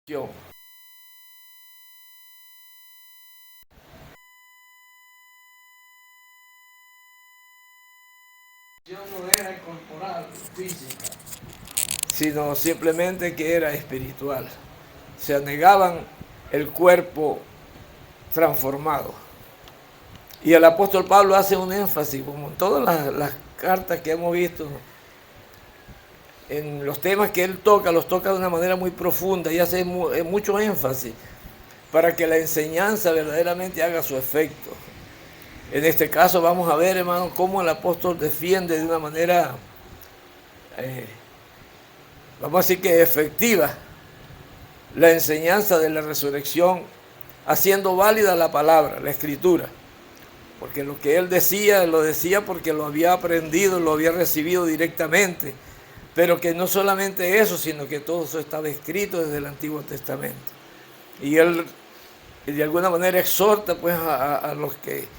Yo no era corporal, física, sino simplemente que era espiritual. Se negaban el cuerpo transformado. Y el apóstol Pablo hace un énfasis, como en todas las cartas que hemos visto, en los temas que él toca, los toca de una manera muy profunda y hace mucho énfasis para que la enseñanza verdaderamente haga su efecto. En este caso vamos a ver, hermano, cómo el apóstol defiende de una manera, vamos a decir que efectiva, la enseñanza de la resurrección, haciendo válida la palabra, la escritura. Porque lo que él decía, lo decía porque lo había aprendido, lo había recibido directamente. Pero que no solamente eso, sino que todo eso estaba escrito desde el Antiguo Testamento. Y él de alguna manera exhorta pues a los que,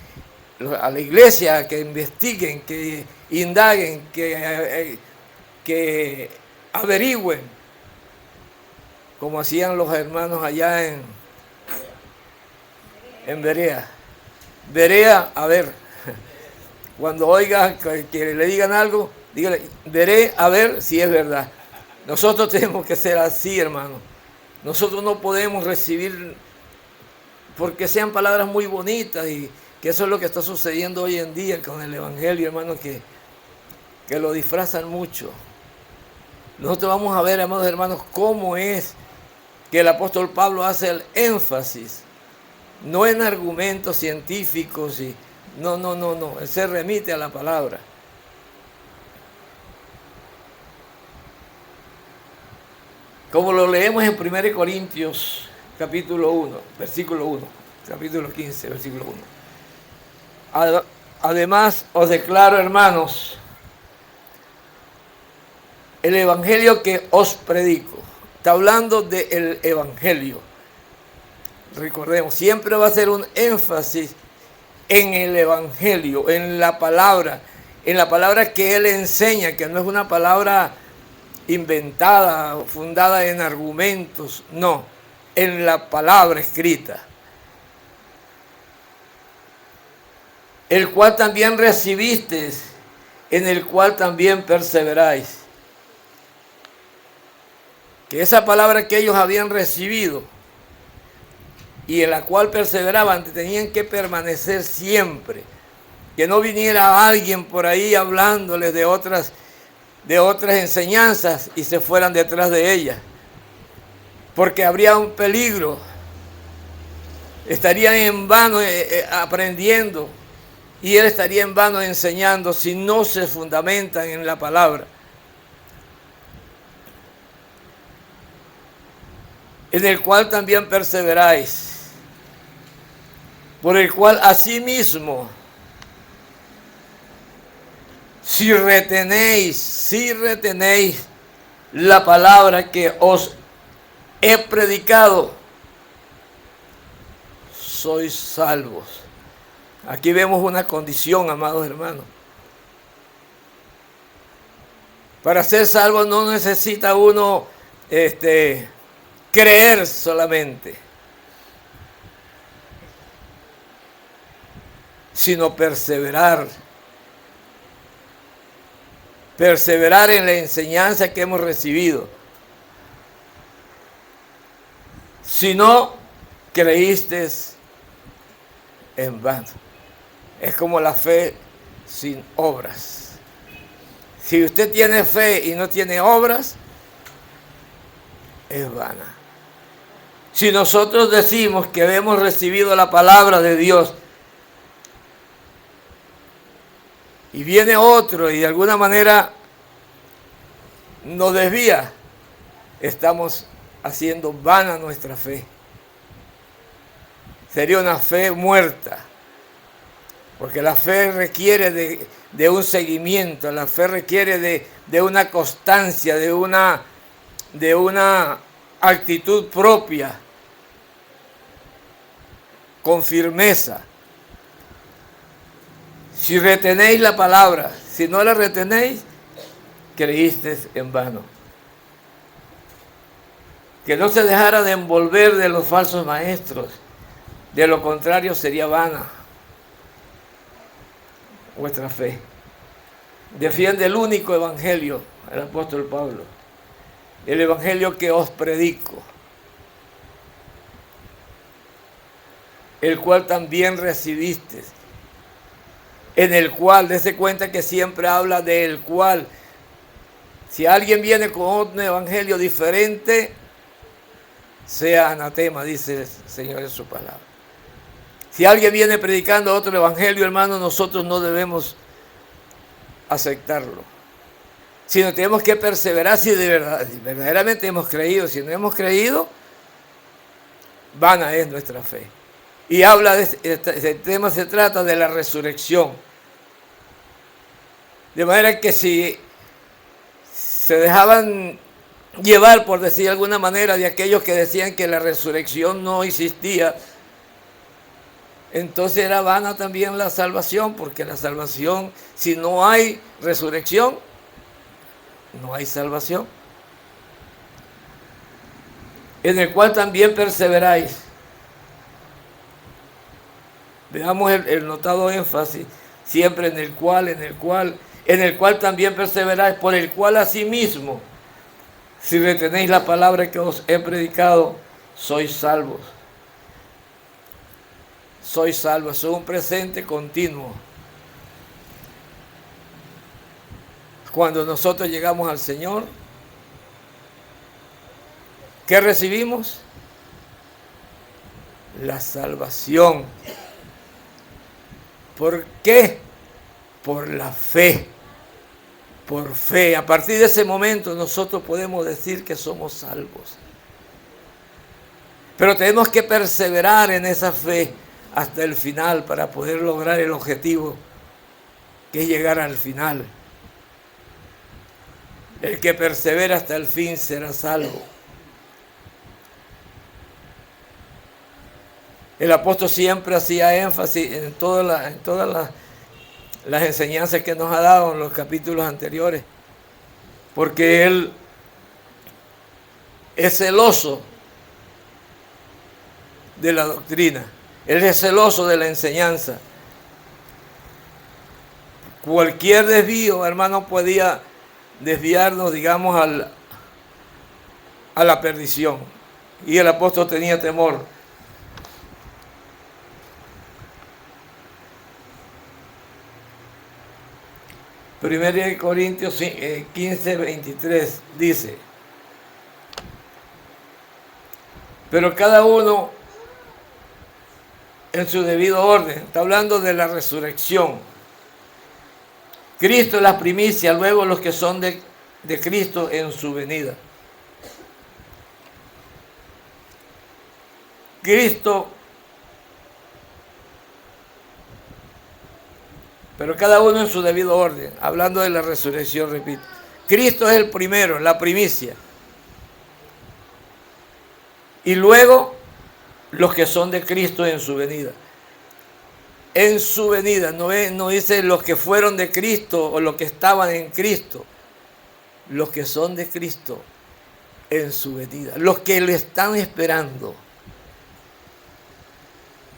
a la iglesia, que investiguen, que indaguen, que averigüen, como hacían los hermanos allá en Berea. Berea, a ver, cuando oiga que le digan algo, dígale, veré a ver si es verdad. Nosotros tenemos que ser así, hermano. Nosotros no podemos recibir, porque sean palabras muy bonitas, y que eso es lo que está sucediendo hoy en día con el Evangelio, hermano, que lo disfrazan mucho. Nosotros vamos a ver, amados hermanos, cómo es que el apóstol Pablo hace el énfasis, no en argumentos científicos, no, él se remite a la palabra. Como lo leemos en 1 Corintios capítulo 1, versículo 1, capítulo 15, versículo 1. Además, os declaro, hermanos, el evangelio que os predico. Está hablando del evangelio. Recordemos, siempre va a ser un énfasis en el evangelio, en la palabra que él enseña, que no es una palabra inventada, fundada en argumentos, no, en la palabra escrita. El cual también recibisteis, en el cual también perseveráis. Que esa palabra que ellos habían recibido y en la cual perseveraban, tenían que permanecer siempre. Que no viniera alguien por ahí hablándoles de otras enseñanzas y se fueran detrás de ellas. Porque habría un peligro. Estarían en vano aprendiendo y él estaría en vano enseñando si no se fundamentan en la palabra. En el cual también perseveráis, por el cual asimismo, si retenéis la palabra que os he predicado, sois salvos. Aquí vemos una condición, amados hermanos. Para ser salvo no necesita uno creer solamente, sino perseverar. Perseverar en la enseñanza que hemos recibido. Si no creíste en vano. Es como la fe sin obras. Si usted tiene fe y no tiene obras, es vana. Si nosotros decimos que hemos recibido la palabra de Dios y viene otro y de alguna manera nos desvía, estamos haciendo vana nuestra fe. Sería una fe muerta, porque la fe requiere de un seguimiento, la fe requiere de una constancia, de una actitud propia, con firmeza. Si retenéis la palabra, si no la retenéis, creísteis en vano. que no se dejara de envolver de los falsos maestros. De lo contrario sería vana vuestra fe. Defiende el único evangelio, el apóstol Pablo, el evangelio que os predico, el cual también recibiste, en el cual, dése cuenta que siempre habla del cual. Si alguien viene con un evangelio diferente, sea anatema, dice el Señor en su palabra. Si alguien viene predicando otro evangelio, hermano, nosotros no debemos aceptarlo, sino tenemos que perseverar si verdaderamente hemos creído. Si no hemos creído, vana es nuestra fe. Y habla el tema se trata de la resurrección. De manera que si se dejaban llevar, por decir de alguna manera, de aquellos que decían que la resurrección no existía, entonces era vana también la salvación, porque la salvación, si no hay resurrección, no hay salvación. En el cual también perseveráis. Veamos el notado énfasis, siempre en el cual también perseveráis, por el cual asimismo, si retenéis la palabra que os he predicado, sois salvos. Sois salvos, es un presente continuo. Cuando nosotros llegamos al Señor, ¿qué recibimos? La salvación. ¿Por qué? Por la fe. Por fe. A partir de ese momento nosotros podemos decir que somos salvos. Pero tenemos que perseverar en esa fe hasta el final para poder lograr el objetivo, que es llegar al final. El que persevera hasta el fin será salvo. El apóstol siempre hacía énfasis en todas las enseñanzas que nos ha dado en los capítulos anteriores, porque él es celoso de la doctrina, él es celoso de la enseñanza. Cualquier desvío, hermano, podía desviarnos, digamos, a la perdición, y el apóstol tenía temor. Primero de Corintios 15, 23 dice: pero cada uno en su debido orden. Está hablando de la resurrección. Cristo es la primicia, luego los que son de Cristo en su venida. Cristo, pero cada uno en su debido orden, hablando de la resurrección, repito. Cristo es el primero, la primicia. Y luego los que son de Cristo en su venida. En su venida, no dice los que fueron de Cristo o los que estaban en Cristo. Los que son de Cristo en su venida. Los que le están esperando.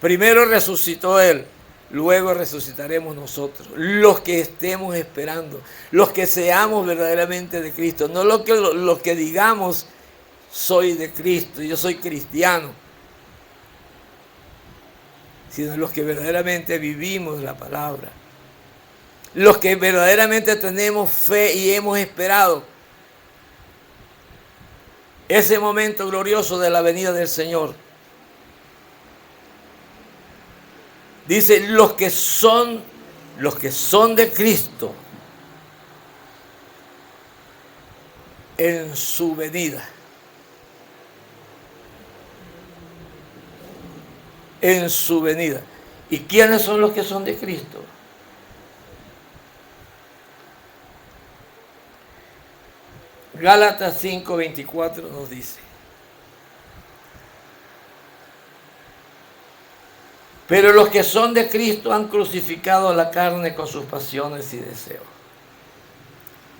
Primero resucitó Él. Luego resucitaremos nosotros, los que estemos esperando, los que seamos verdaderamente de Cristo, no los que digamos soy de Cristo, yo soy cristiano, sino los que verdaderamente vivimos la palabra, los que verdaderamente tenemos fe y hemos esperado ese momento glorioso de la venida del Señor. Dice, los que son de Cristo en su venida. En su venida. ¿Y quiénes son los que son de Cristo? Gálatas 5:24 nos dice: pero los que son de Cristo han crucificado la carne con sus pasiones y deseos.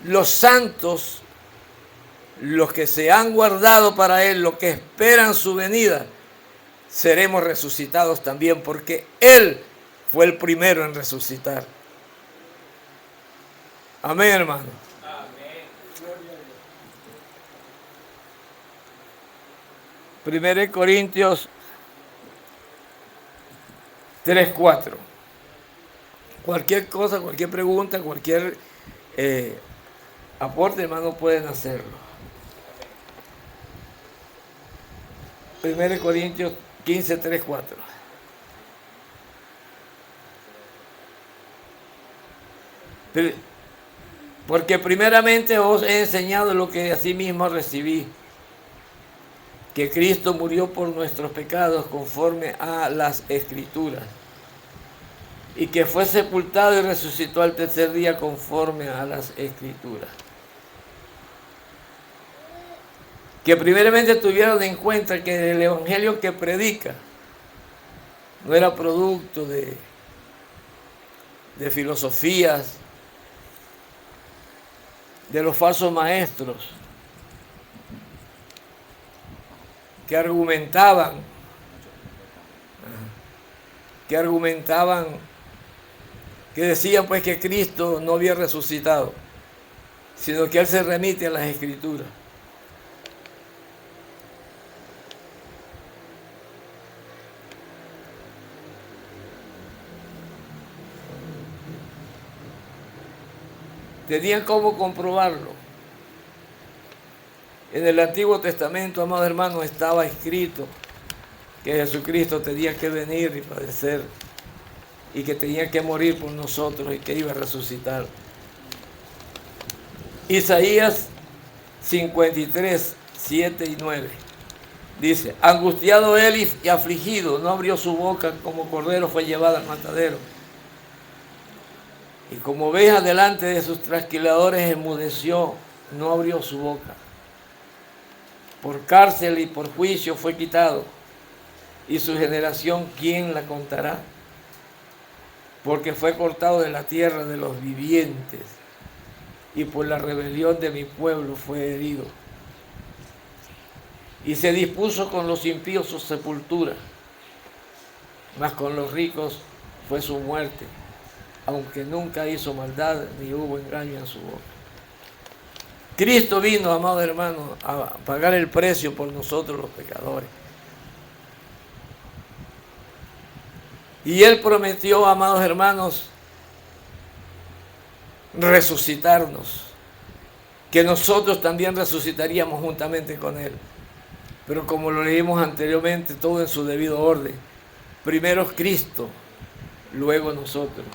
Los santos los que se han guardado para Él, los que esperan su venida, seremos resucitados también, porque Él fue el primero en resucitar. Amén, hermano. Amén. 1 Corintios 3:4. Cualquier cosa, cualquier pregunta, cualquier aporte, hermano, pueden hacerlo. 1 Corintios 15, 3, 4. Porque primeramente os he enseñado lo que asimismo recibí, que Cristo murió por nuestros pecados conforme a las Escrituras, y que fue sepultado y resucitó al tercer día conforme a las Escrituras. Que primeramente tuvieron en cuenta que el evangelio que predica no era producto de filosofías, de los falsos maestros que argumentaban, que decían pues que Cristo no había resucitado, sino que Él se remite a las Escrituras. Tenían cómo comprobarlo. En el Antiguo Testamento, amados hermanos, estaba escrito que Jesucristo tenía que venir y padecer, y que tenía que morir por nosotros, y que iba a resucitar. Isaías 53, 7 y 9 dice: angustiado él y afligido, no abrió su boca, como cordero fue llevado al matadero, y como oveja delante de sus trasquiladores enmudeció, no abrió su boca. Por cárcel y por juicio fue quitado, y su generación, ¿quién la contará? Porque fue cortado de la tierra de los vivientes, y por la rebelión de mi pueblo fue herido. Y se dispuso con los impíos su sepultura, mas con los ricos fue su muerte, aunque nunca hizo maldad ni hubo engaño en su boca. Cristo vino, amados hermanos, a pagar el precio por nosotros los pecadores. Y Él prometió, amados hermanos, resucitarnos, que nosotros también resucitaríamos juntamente con Él. Pero como lo leímos anteriormente, todo en su debido orden. Primero Cristo, luego nosotros.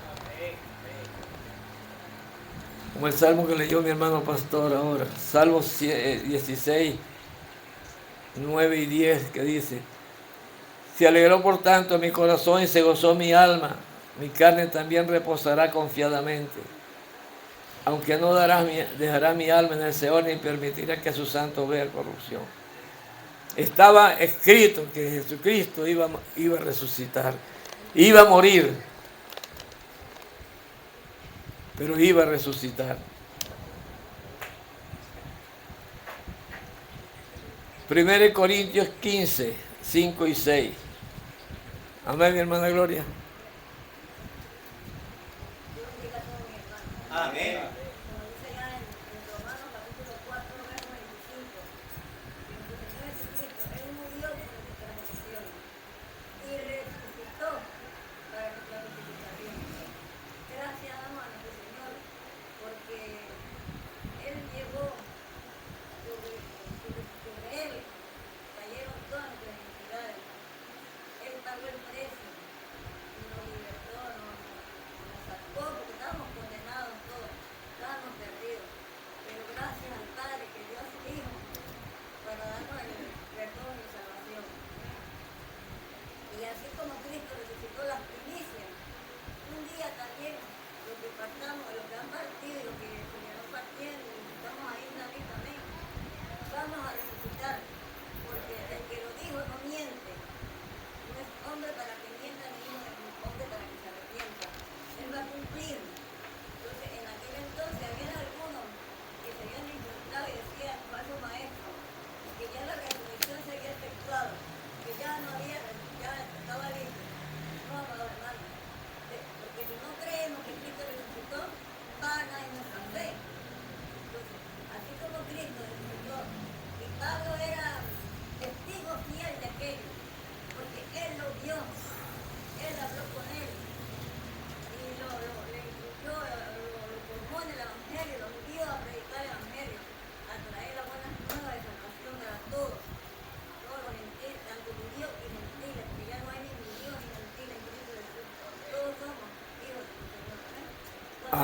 Como el salmo que leyó mi hermano pastor ahora, Salmo 16, 9 y 10, que dice: se alegró por tanto mi corazón y se gozó mi alma, mi carne también reposará confiadamente, aunque no dejará mi alma en el Seol ni permitirá que su santo vea corrupción. Estaba escrito que Jesucristo iba a resucitar, iba a morir, pero iba a resucitar. 1 Corintios 15, 5 y 6. Amén, mi hermana Gloria. Amén.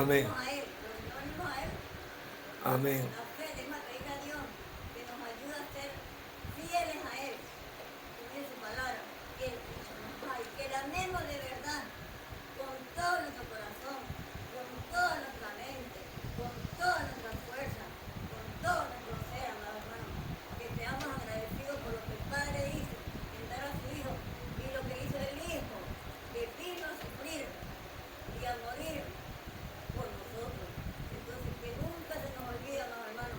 Amén. venimos a Él, nos venimos a Él. Amén. La fe, tenemos que pedir a Dios que nos ayude a ser fieles a Él, cumplir su palabra, que nos hay, que la amemos de verdad, con todo nuestro corazón, con toda nuestra mente, con toda nuestra fuerza, con todo nuestro ser, amado hermano, que seamos agradecidos por lo que el Padre hizo, en dar a su Hijo, y lo que hizo el Hijo, que vino a sufrir y a morir por nosotros. Entonces, que nunca se nos olvide, amado hermano,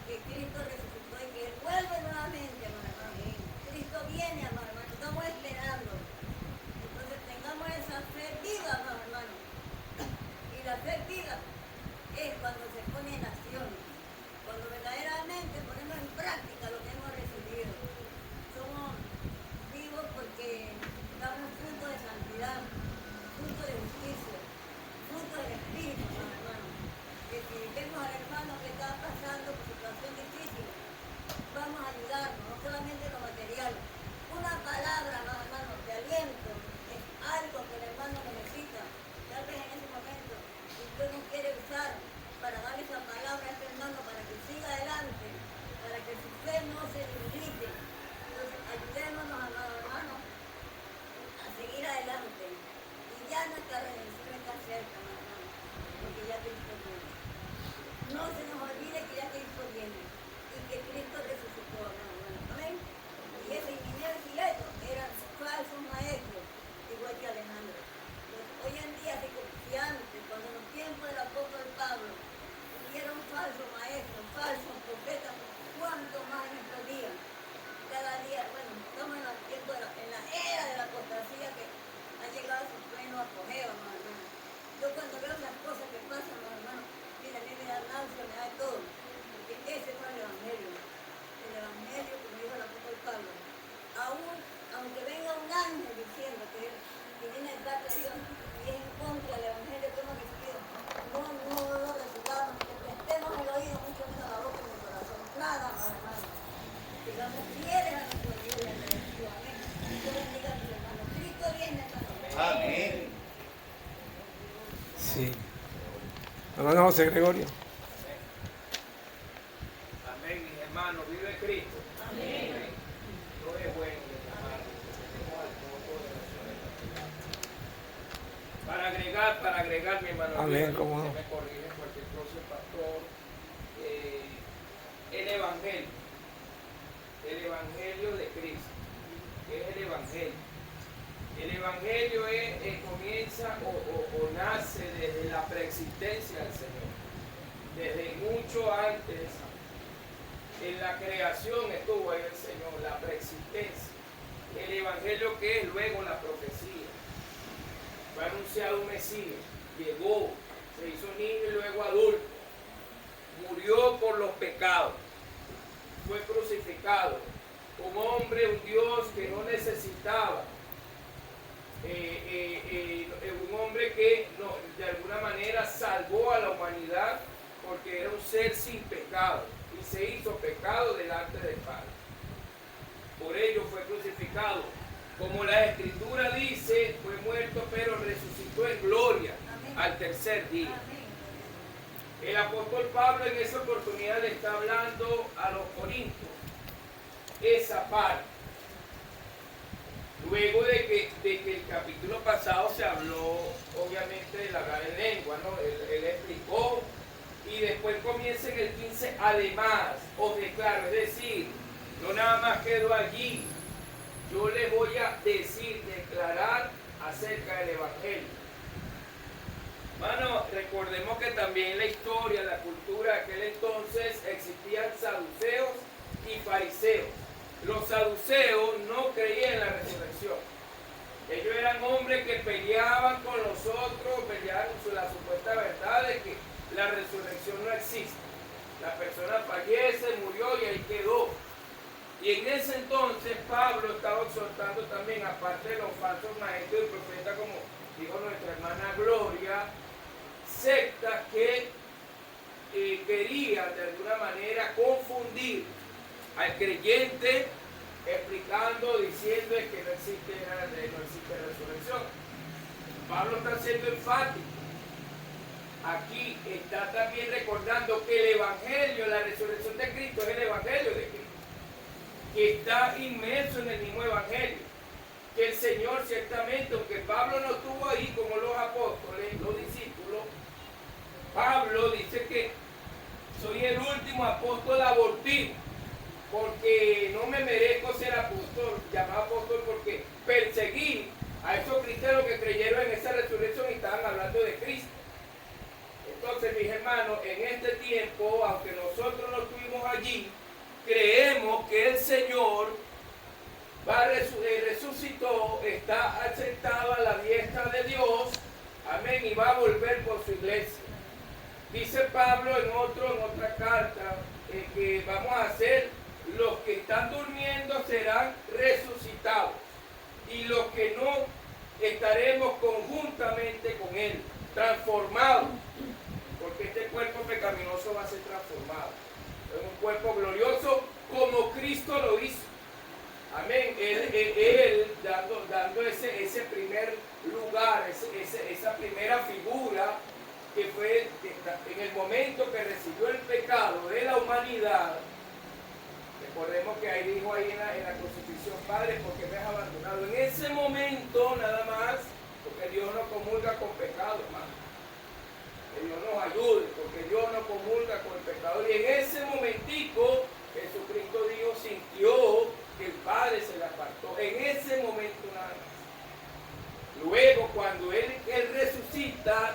que Cristo resucitó y que Él vuelve nuevamente, amado hermano. Cristo viene, amado hermano, estamos esperando. Entonces, tengamos esa fe viva, amado hermano. Y la fe viva es cuando se pone en acción, cuando verdaderamente ponemos en práctica lo que hemos recibido. Somos vivos porque damos fruto de santidad, fruto de justicia, fruto del Espíritu, amado hermano. Que si vemos al hermano que está pasando por situación difícil, vamos a ayudarnos, no solamente lo material. Una palabra, amado hermano, de aliento, es algo que el hermano necesita. Tal vez en ese momento, si Dios nos quiere usar para darle esa palabra a este hermano, para que siga adelante, para que su fe no se debilite. Entonces, ayudémonos, amado hermano, a seguir adelante. Y ya nuestra redención está cerca, amado hermano, porque ya Cristo viene. No se nos olvide que ya Cristo viene y que Cristo resucitó, amado hermano. Amén. Y ese Himeneo y Fileto eran falsos maestros, igual que Alejandro. Hoy en día se confiantes, cuando en los tiempos del apóstol Pablo hubieron falsos maestros, falsos profetas, cuánto más en estos días. Cada día, bueno, estamos en el tiempo en la era de la apostasía que ha llegado a su pleno apogeo, hermano. Yo cuando veo las cosas que pasan, hermano, mira, a mí me da náusea, me da todo, porque ese fue el Evangelio, como dijo el apóstol Pablo. Aunque venga un ángel diciendo que viene el parte de Dios y es en contra del Evangelio que hemos recibido, no lo recibamos, que prestemos el oído, mucho menos la boca y el corazón, nada más, hermano. Sigamos fieles a nuestro Dios y a nuestro Dios. Amén. Dios bendiga a mis hermanos. Cristo viene, hermano. Amén. Sí. Hermano José Gregorio. Amén, mis hermanos. Vive Cristo. Amén. Dios es bueno, mis hermanos. Tenemos al Todopoderoso. Para agregar, mi hermano. Amén, cómo no. Se me corrige cualquier cosa, pastor. El Evangelio de Cristo. ¿Qué es el Evangelio? El Evangelio comienza o nace desde la preexistencia del Señor. Desde mucho antes, en la creación estuvo ahí el Señor, la preexistencia. El Evangelio que es luego la profecía. Fue anunciado un Mesías, llegó, se hizo niño y luego adulto. Murió por los pecados. Fue crucificado. Un hombre, un Dios que no necesitaba. Un hombre que de alguna manera salvó a la humanidad porque era un ser sin pecado y se hizo pecado delante del Padre. Por ello fue crucificado. Como la Escritura dice, fue muerto pero resucitó en gloria. Amén. Al tercer día. Amén. El apóstol Pablo en esa oportunidad le está hablando a los corintios esa parte. Luego de que el capítulo pasado se habló obviamente del hablar en lengua, ¿no? Él explicó y después comienza en el 15, además os declaro, es decir, no nada más quedo allí, yo les voy a declarar acerca del Evangelio. Hermano, recordemos que también en la historia, en la cultura de aquel entonces existían saduceos y fariseos. Los saduceos no creían en la resurrección. Ellos eran hombres que peleaban con los otros, peleaban con la supuesta verdad de que la resurrección no existe. La persona fallece, murió y ahí quedó. Y en ese entonces Pablo estaba exhortando también, aparte de los falsos maestros y profetas, como dijo nuestra hermana Gloria, sectas que querían de alguna manera confundir al creyente, explicando, diciendo que no existe resurrección. Pablo está siendo enfático. aquí está también recordando que el Evangelio, la resurrección de Cristo es el Evangelio de Cristo, que está inmerso en el mismo Evangelio, que el Señor ciertamente, aunque Pablo no estuvo ahí como los apóstoles, los discípulos, Pablo dice que soy el último apóstol abortivo, porque no me merezco ser apóstol, llamado apóstol, porque perseguí a esos cristianos que creyeron en esa resurrección y estaban hablando de Cristo. Entonces, mis hermanos, en este tiempo, aunque nosotros no estuvimos allí, creemos que el Señor resucitó, está sentado a la diestra de Dios, amén, y va a volver por su iglesia. Dice Pablo en otra carta que vamos a hacer, los que están durmiendo serán resucitados y los que no estaremos conjuntamente con Él, transformados, porque este cuerpo pecaminoso va a ser transformado en un cuerpo glorioso como Cristo lo hizo. Amén. Él dando ese primer lugar, esa primera figura que fue en el momento que recibió el pecado de la humanidad. Recordemos que ahí dijo ahí en la crucifixión, Padre, ¿por qué me has abandonado? En ese momento nada más, porque Dios no comulga con pecado, hermano. Que Dios nos ayude, porque Dios no comulga con el pecado. Y en ese momentico, Jesucristo dijo, sintió que el Padre se le apartó. En ese momento nada más. Luego, cuando Él resucita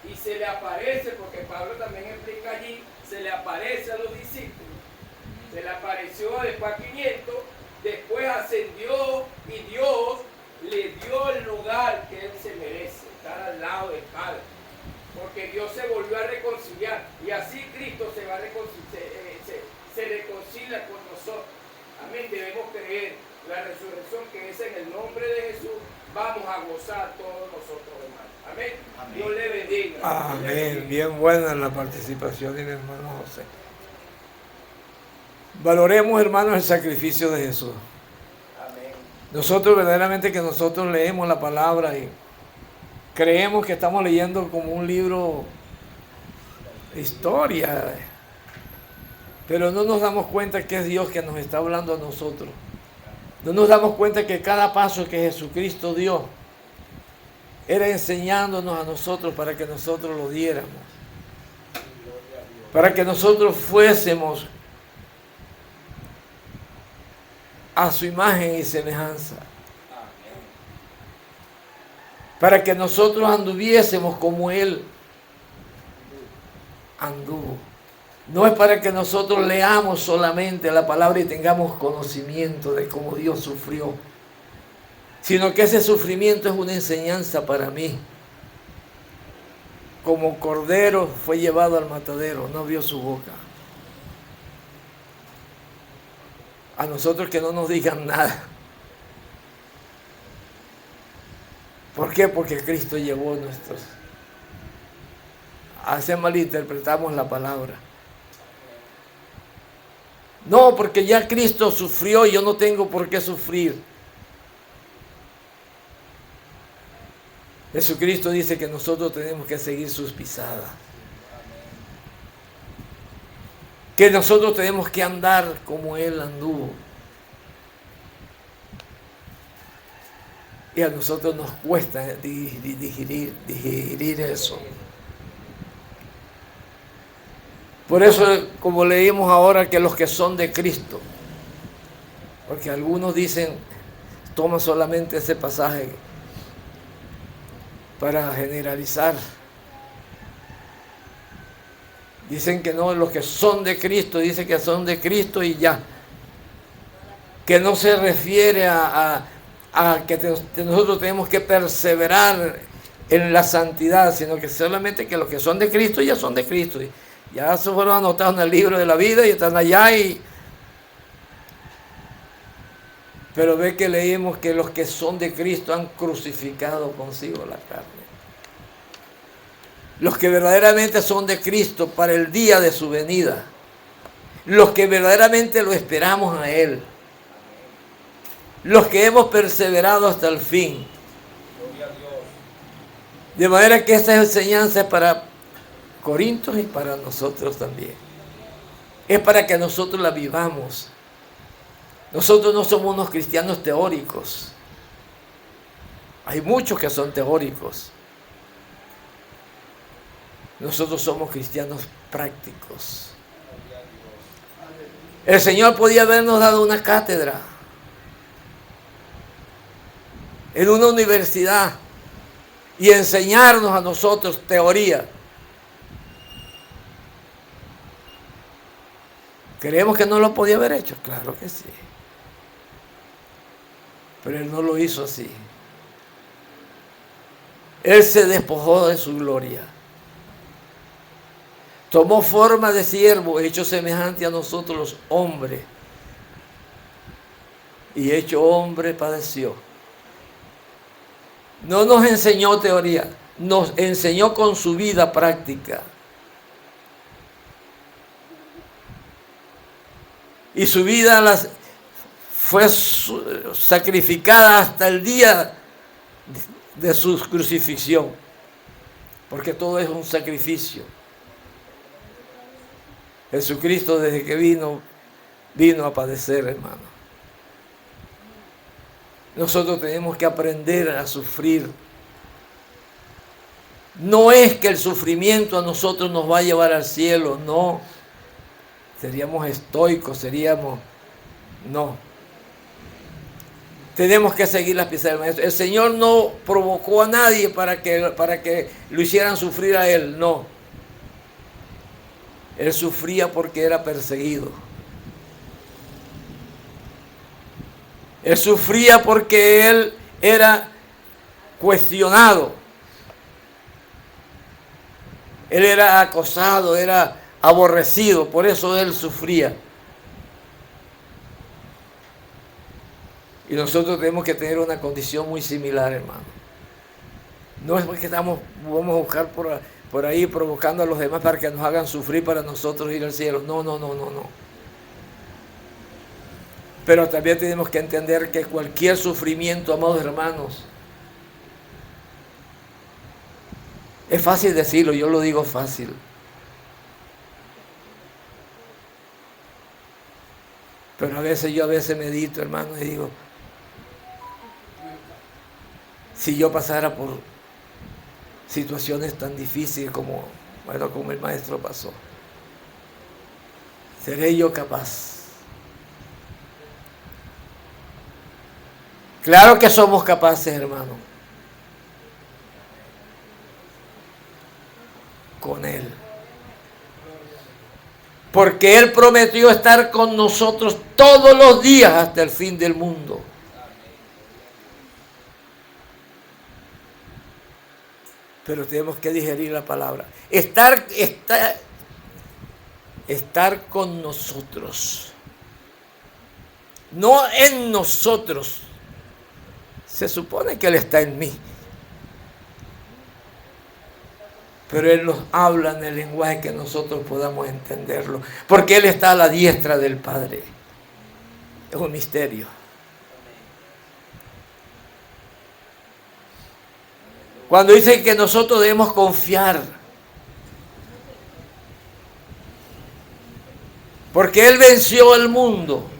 y se le aparece, porque Pablo también explica allí, se le aparece a los discípulos. Se le apareció después a 500, después ascendió y Dios le dio el lugar que Él se merece, estar al lado del Padre. Porque Dios se volvió a reconciliar y así Cristo se reconcilia con nosotros. Amén, debemos creer la resurrección que es en el nombre de Jesús. Vamos a gozar todos nosotros, hermanos. Amén. Amén. Dios le bendiga. Amén. Bien buena la participación de mi hermano José. Valoremos, hermanos, el sacrificio de Jesús. Amén. Nosotros verdaderamente que nosotros leemos la palabra y creemos que estamos leyendo como un libro de historia, pero no nos damos cuenta que es Dios que nos está hablando a nosotros. No nos damos cuenta que cada paso que Jesucristo dio era enseñándonos a nosotros para que nosotros lo diéramos, para que nosotros fuésemos a su imagen y semejanza, para que nosotros anduviésemos como Él anduvo. No es para que nosotros leamos solamente la palabra y tengamos conocimiento de cómo Dios sufrió, sino que ese sufrimiento es una enseñanza para mí. Como cordero fue llevado al matadero, no abrió su boca. A nosotros que no nos digan nada. ¿Por qué? Porque Cristo llevó nuestros. Así malinterpretamos la palabra. No, porque ya Cristo sufrió y yo no tengo por qué sufrir. Jesucristo dice que nosotros tenemos que seguir sus pisadas. Que nosotros tenemos que andar como Él anduvo. Y a nosotros nos cuesta digerir eso. Por eso, como leímos ahora, que los que son de Cristo, porque algunos dicen, toman solamente ese pasaje para generalizar. Dicen que no, los que son de Cristo, dicen que son de Cristo y ya. Que no se refiere a que nosotros tenemos que perseverar en la santidad, sino que solamente que los que son de Cristo ya son de Cristo. Ya se fueron anotados en el libro de la vida y están allá. Pero ve que leímos que los que son de Cristo han crucificado consigo la carne. Los que verdaderamente son de Cristo para el día de su venida. Los que verdaderamente lo esperamos a Él. Los que hemos perseverado hasta el fin. De manera que esta enseñanza es para Corintios y para nosotros también. Es para que nosotros la vivamos. Nosotros no somos unos cristianos teóricos. Hay muchos que son teóricos. Nosotros somos cristianos prácticos. El Señor podía habernos dado una cátedra en una universidad y enseñarnos a nosotros teoría. ¿Creemos que no lo podía haber hecho? Claro que sí. Pero Él no lo hizo así. Él se despojó de su gloria. Tomó forma de siervo, hecho semejante a nosotros los hombres. Y hecho hombre padeció. No nos enseñó teoría, nos enseñó con su vida práctica. Y su vida fue sacrificada hasta el día de su crucifixión. Porque todo es un sacrificio. Jesucristo desde que vino a padecer, hermano. Nosotros tenemos que aprender a sufrir. No es que el sufrimiento a nosotros nos va a llevar al cielo, no. Seríamos estoicos, no. Tenemos que seguir las pisadas del Maestro. El Señor no provocó a nadie para que lo hicieran sufrir a Él, no. Él sufría porque era perseguido. Él sufría porque Él era cuestionado. Él era acosado, era aborrecido, por eso Él sufría. Y nosotros tenemos que tener una condición muy similar, hermano. No es porque vamos a buscar por ahí provocando a los demás para que nos hagan sufrir para nosotros ir al cielo. No. Pero también tenemos que entender que cualquier sufrimiento, amados hermanos, es fácil decirlo, yo lo digo fácil. Pero a veces medito, hermano, y digo, si yo pasara por situaciones tan difíciles como el maestro pasó, ¿seré yo capaz? Claro que somos capaces, hermano. Con Él. Porque Él prometió estar con nosotros todos los días hasta el fin del mundo. Pero tenemos que digerir la palabra. Estar con nosotros. No en nosotros. Se supone que Él está en mí. Pero Él nos habla en el lenguaje que nosotros podamos entenderlo. Porque Él está a la diestra del Padre. Es un misterio. Cuando dice que nosotros debemos confiar. Porque Él venció el mundo.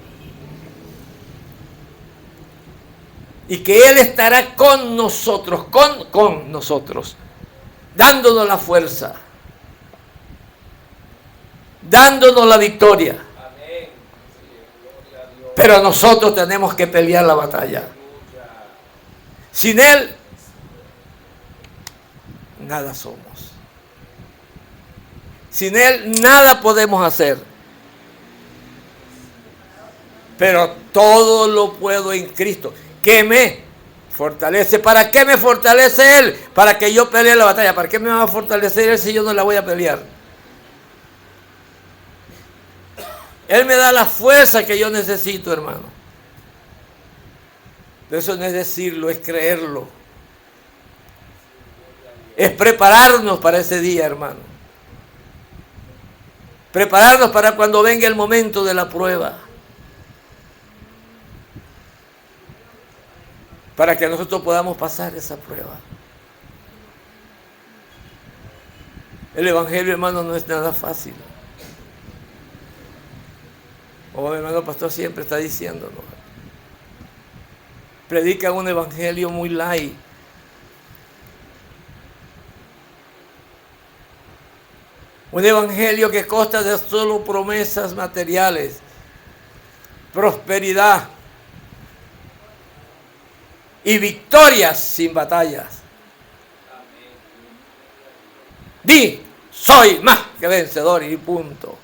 Y que Él estará con nosotros, con nosotros, dándonos la fuerza, dándonos la victoria. Amén. Pero nosotros tenemos que pelear la batalla. Sin Él, nada somos. Sin Él, nada podemos hacer. Pero todo lo puedo en Cristo, que me fortalece. ¿Para qué me fortalece Él? Para que yo pelee la batalla. ¿Para qué me va a fortalecer Él si yo no la voy a pelear? Él me da la fuerza que yo necesito, hermano. Eso no es decirlo, es creerlo. Es prepararnos para ese día, hermano. Prepararnos para cuando venga el momento de la prueba. Para que nosotros podamos pasar esa prueba. El evangelio, hermano, no es nada fácil. Como mi hermano pastor siempre está diciéndonos. Predica un evangelio muy light. Un evangelio que consta de solo promesas materiales, prosperidad y victorias sin batallas. Di, soy más que vencedor y punto.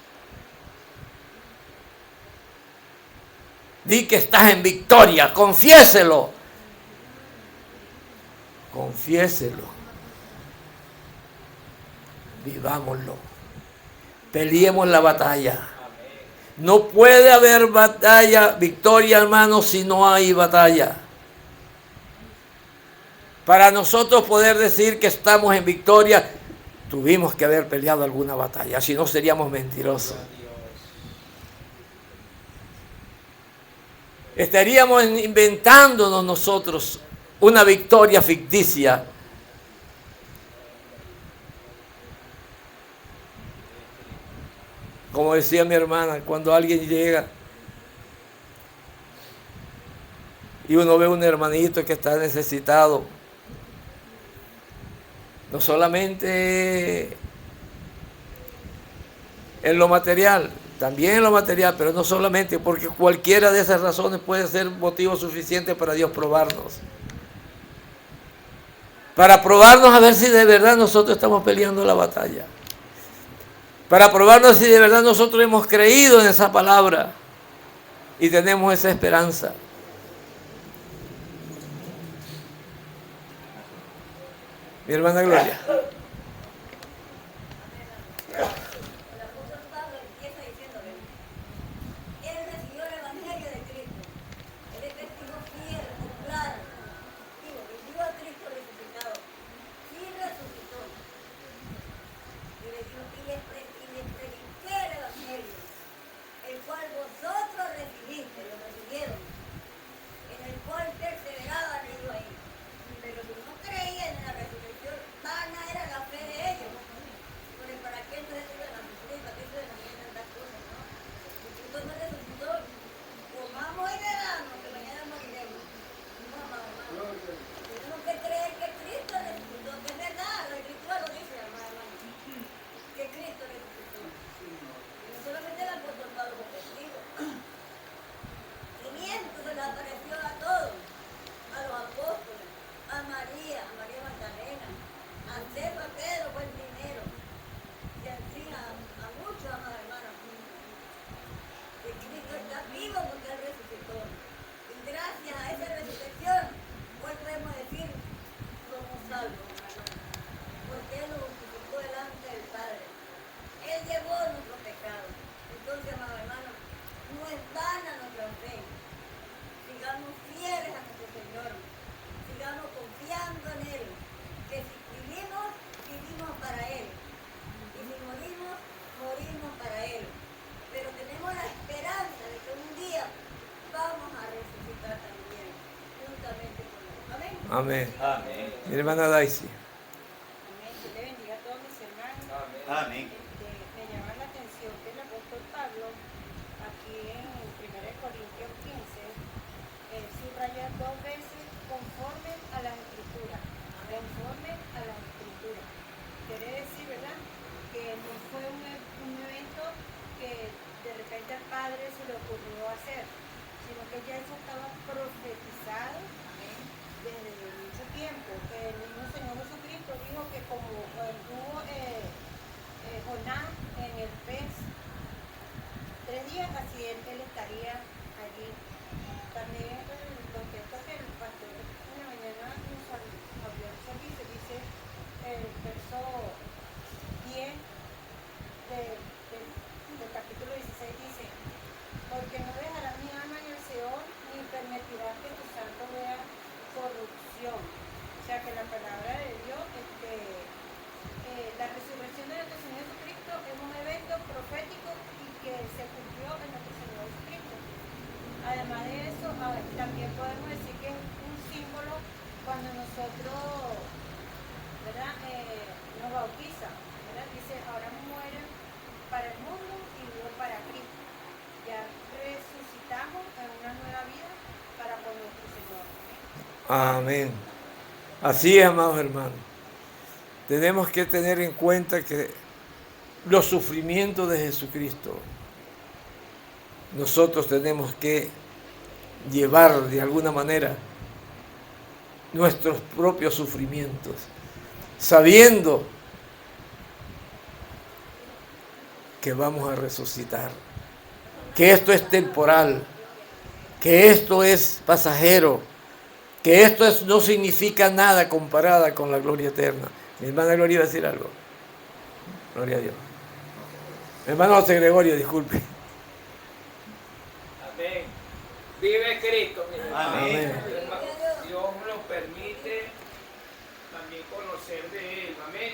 Di que estás en victoria, confiéselo. Confiéselo. Vivámoslo. Peleemos la batalla. No puede haber batalla, victoria, hermanos, si no hay batalla. Para nosotros poder decir que estamos en victoria, tuvimos que haber peleado alguna batalla, si no seríamos mentirosos. Estaríamos inventándonos nosotros una victoria ficticia. Como decía mi hermana, cuando alguien llega y uno ve un hermanito que está necesitado, no solamente en lo material, también en lo material, pero no solamente, porque cualquiera de esas razones puede ser motivo suficiente para Dios probarnos. Para probarnos a ver si de verdad nosotros estamos peleando la batalla. Para probarnos si de verdad nosotros hemos creído en esa palabra y tenemos esa esperanza. Mi hermana Gloria. Amén. Amén. Mi hermana Daisy. Amén. Dios le bendiga a todos mis hermanos. Amén. Me llama la atención que el apóstol Pablo, aquí en 1 Corintios 15, subraya 2 veces conforme a las escrituras. Conforme a las escrituras. Quiere decir, ¿verdad?, que no fue un evento que de repente al Padre se le ocurrió hacer, sino que ya eso estaba profetizado desde mucho tiempo, que el mismo Señor Jesucristo dijo que como estuvo Jonás en el pez 3 días, así él estaría allí. También el contexto que el pastor en la mañana nos abrió el servicio, dice el verso 10 del capítulo 16, dice: porque no dejará mi alma en el Seol, ni permitirá que tu santo vea corrupción. O sea que la palabra de Dios, la resurrección de nuestro Señor Jesucristo es un evento profético y que se cumplió en nuestro Señor Jesucristo. Además de eso, también podemos decir que es un símbolo cuando nosotros, ¿verdad?, nos bautizan. ¿verdad? Dice, ahora mueren para el mundo y vivo para Cristo. Ya resucitamos en una nueva vida para con nuestro Señor. Amén. Así es, amados hermanos. Tenemos que tener en cuenta que los sufrimientos de Jesucristo, nosotros tenemos que llevar de alguna manera nuestros propios sufrimientos, sabiendo que vamos a resucitar, que esto es temporal, que esto es pasajero, que esto no significa nada comparada con la gloria eterna. Mi hermana Gloria iba a decir algo. Gloria a Dios. Mi hermano José Gregorio, disculpe. Amén. Vive Cristo, mi hermano. Amén. Dios nos permite también conocer de Él. Amén.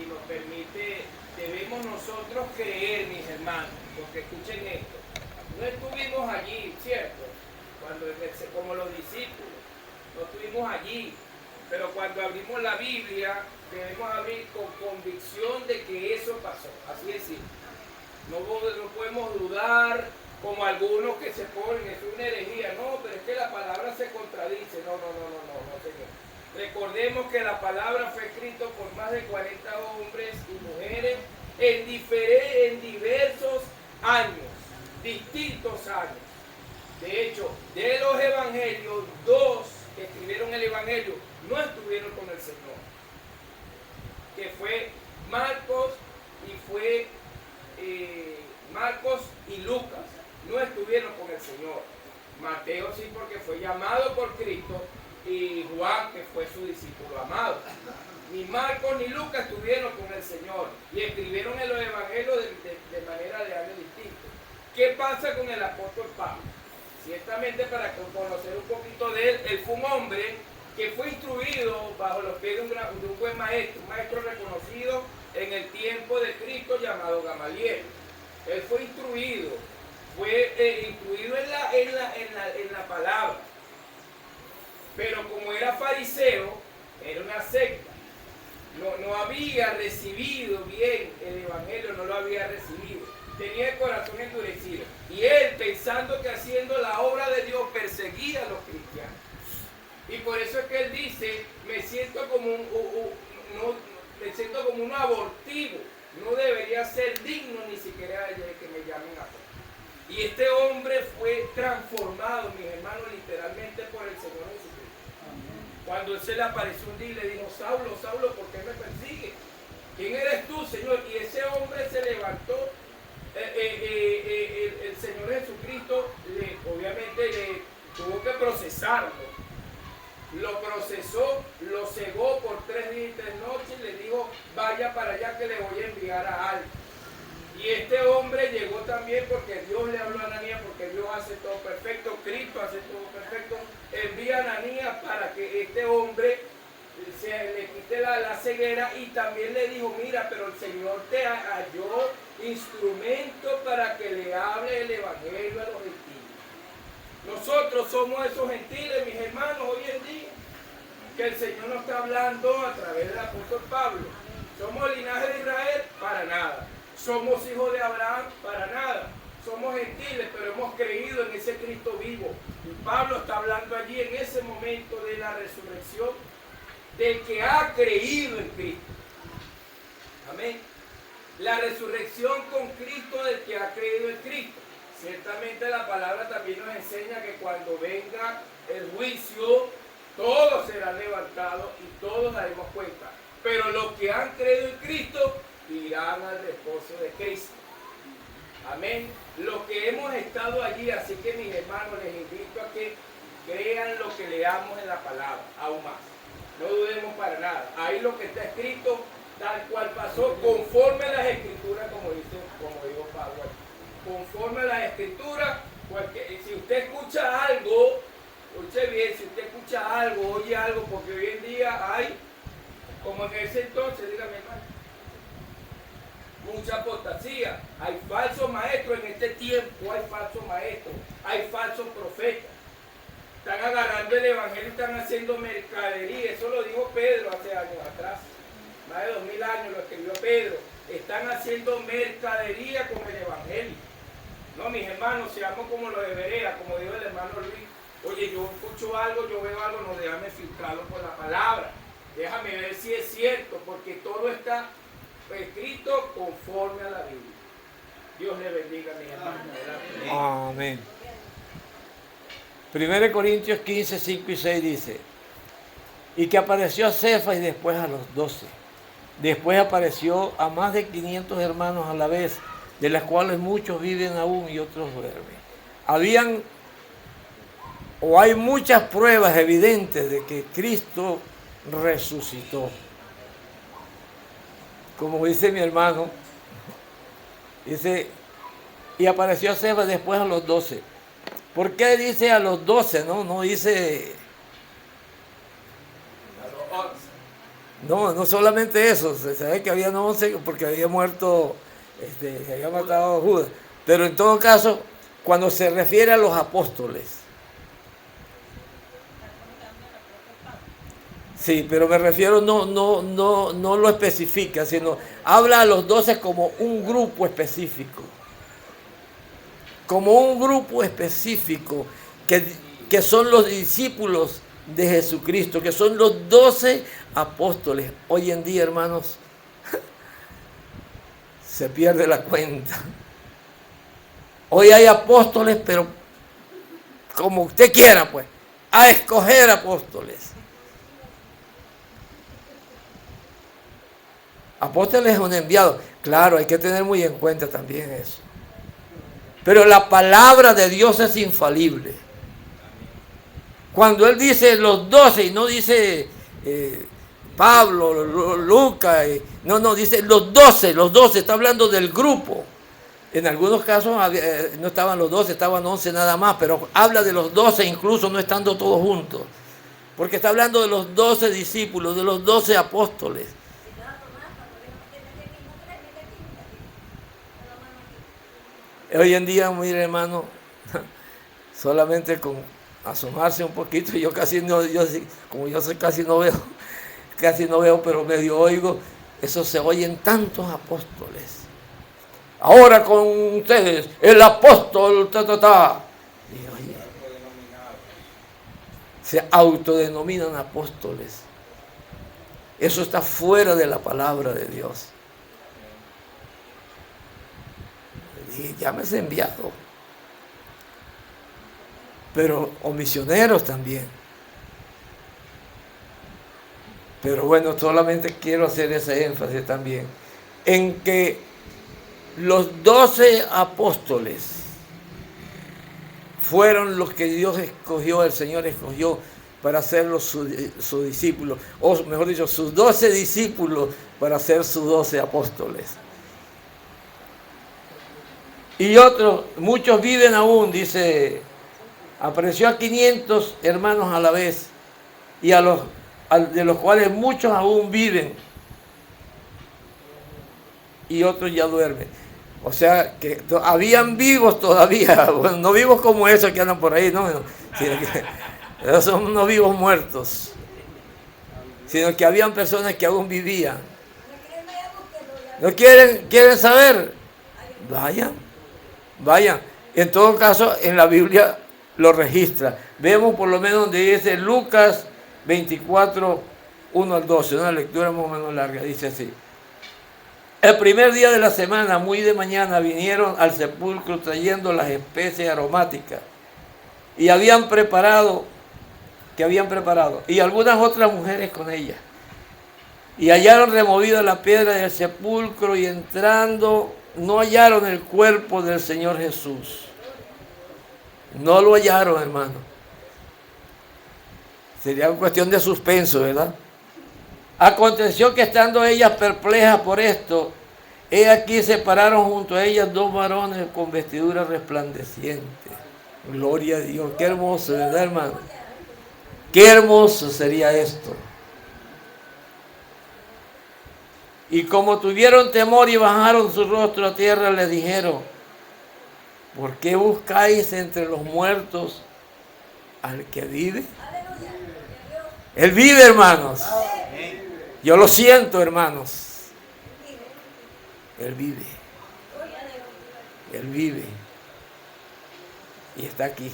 Y nos permite, debemos nosotros creer, mis hermanos, porque escuchen esto. No estuvimos allí, ¿cierto? Como los discípulos, no estuvimos allí. Pero cuando abrimos la Biblia, debemos abrir con convicción de que eso pasó. Así es simple. No podemos dudar como algunos que se ponen, es una herejía. No, pero es que la palabra se contradice. No, Señor. Recordemos que la palabra fue escrita por más de 40 hombres y mujeres en diversos años, distintos años. De hecho, de los evangelios, 2 que escribieron el evangelio no estuvieron con el Señor, que fue Marcos y Lucas, no estuvieron con el Señor. Mateo sí, porque fue llamado por Cristo, y Juan, que fue su discípulo amado. Ni Marcos ni Lucas estuvieron con el Señor y escribieron en los evangelios de manera de años distintos. ¿Qué pasa con el apóstol Pablo? Ciertamente, para conocer un poquito de él, él fue un hombre que fue instruido bajo los pies de un buen maestro, un maestro reconocido en el tiempo de Cristo llamado Gamaliel. Él fue instruido en la palabra, pero como era fariseo, era una secta. No había recibido bien el evangelio, no lo había recibido. Tenía el corazón endurecido. Y él, pensando que haciendo la obra de Dios, perseguía a los cristianos. Y por eso es que él dice, me siento como un abortivo. No debería ser digno ni siquiera de que me llamen a todos. Y este hombre fue transformado, mis hermanos, literalmente por el Señor Jesucristo. Cuando él se le apareció un día y le dijo, Saulo, Saulo, ¿por qué me persigues? ¿Quién eres tú, Señor? Y ese hombre se levantó. El Señor Jesucristo obviamente le tuvo que procesarlo. Lo procesó, lo cegó por 3 días y 3 noches y le dijo, vaya para allá que le voy a enviar a alguien. Y este hombre llegó también porque Dios le habló a Ananías, porque Dios hace todo perfecto, Cristo hace todo perfecto. Envía a Ananías para que este hombre se le quite la ceguera, y también le dijo, mira, pero el Señor te halló instrumento para que le hable el evangelio a los gentiles. Nosotros somos esos gentiles, mis hermanos, hoy en día, que el Señor nos está hablando a través del apóstol Pablo. ¿Somos linaje de Israel? Para nada. ¿Somos hijos de Abraham? Para nada. Somos gentiles, pero hemos creído en ese Cristo vivo. Y Pablo está hablando allí en ese momento de la resurrección del que ha creído en Cristo. Amén. La resurrección con Cristo del que ha creído en Cristo. Ciertamente la palabra también nos enseña que cuando venga el juicio, todos serán levantados y todos daremos cuenta. Pero los que han creído en Cristo irán al reposo de Cristo. Amén. Los que hemos estado allí, así que mis hermanos, les invito a que crean lo que leamos en la palabra, aún más. No dudemos para nada. Ahí lo que está escrito, tal cual pasó, conforme a las escrituras, como dijo Pablo. Conforme a las escrituras, porque si usted escucha algo, escuche bien, si usted escucha algo, oye algo, porque hoy en día hay, como en ese entonces, dígame hermano, mucha apostasía, hay falsos maestros en este tiempo, hay falsos maestros, hay falsos profetas. Están agarrando el evangelio y están haciendo mercadería. Eso lo dijo Pedro hace años atrás. más de 2000 años, lo escribió Pedro, están haciendo mercadería con el Evangelio. No, mis hermanos, seamos como los de Berea, como dijo el hermano Luis. Oye, yo escucho algo, yo veo algo, no, déjame filtrarlo por la palabra. Déjame ver si es cierto, porque todo está escrito conforme a la Biblia. Dios le bendiga, mis hermanos. Amén. 1 Corintios 15, 5 y 6 dice: y que apareció a Cefas y después a los 12. Después apareció a más de 500 hermanos a la vez, de las cuales muchos viven aún y otros duermen. Hay muchas pruebas evidentes de que Cristo resucitó. Como dice mi hermano, dice, y apareció a Cefas después a los 12. ¿Por qué dice a los 12? No dice... No solamente eso, se sabe que habían 11 porque había muerto, había matado a Judas. Pero en todo caso, cuando se refiere a los apóstoles, sí, pero me refiero, no lo especifica, sino habla a los 12 como un grupo específico. Como un grupo específico que son los discípulos de Jesucristo, que son los 12 apóstoles. Hoy en día, hermanos, se pierde la cuenta. Hoy hay apóstoles, pero como usted quiera, pues, a escoger apóstoles. Apóstoles es un enviado. Claro, hay que tener muy en cuenta también eso. Pero la palabra de Dios es infalible. Cuando Él dice los 12 y no dice Pablo, Lucas, no, dice los 12, está hablando del grupo. En algunos casos no estaban los 12, estaban 11 nada más, pero habla de los 12 incluso no estando todos juntos. Porque está hablando de los 12 discípulos, de los 12 apóstoles. Hoy en día, mire hermano, solamente con asomarse un poquito, yo casi no, casi no veo, pero medio oigo, eso se oyen tantos apóstoles. Ahora con ustedes, el apóstol, Y, oye, se autodenominan apóstoles. Eso está fuera de la palabra de Dios. Y llámese enviado. Pero, o misioneros también. Pero bueno, solamente quiero hacer ese énfasis también, en que los 12 apóstoles fueron los que Dios escogió, el Señor escogió para hacerlos sus discípulos, o mejor dicho, sus 12 discípulos para ser sus 12 apóstoles. Y otros, muchos viven aún, dice, apareció a 500 hermanos a la vez, y de los cuales muchos aún viven, y otros ya duermen. O sea, que habían vivos todavía, bueno, no vivos como esos que andan por ahí, no, sino que esos son unos vivos muertos, sino que habían personas que aún vivían. ¿No quieren saber? Vayan. En todo caso, en la Biblia lo registra. Vemos por lo menos donde dice Lucas 24, 1 al 12, una lectura más o menos larga, dice así. El primer día de la semana, muy de mañana, vinieron al sepulcro trayendo las especies aromáticas y habían preparado, y algunas otras mujeres con ellas. Y hallaron removida la piedra del sepulcro y entrando, no hallaron el cuerpo del Señor Jesús. No lo hallaron, hermano. Sería una cuestión de suspenso, ¿verdad? Aconteció que estando ellas perplejas por esto, he aquí se pararon junto a ellas 2 varones con vestiduras resplandecientes. Gloria a Dios. Qué hermoso, ¿verdad, hermano? Qué hermoso sería esto. Y como tuvieron temor y bajaron su rostro a tierra, les dijeron: ¿por qué buscáis entre los muertos al que vive? Él vive, hermanos. Yo lo siento, hermanos. Él vive. Él vive. Y está aquí.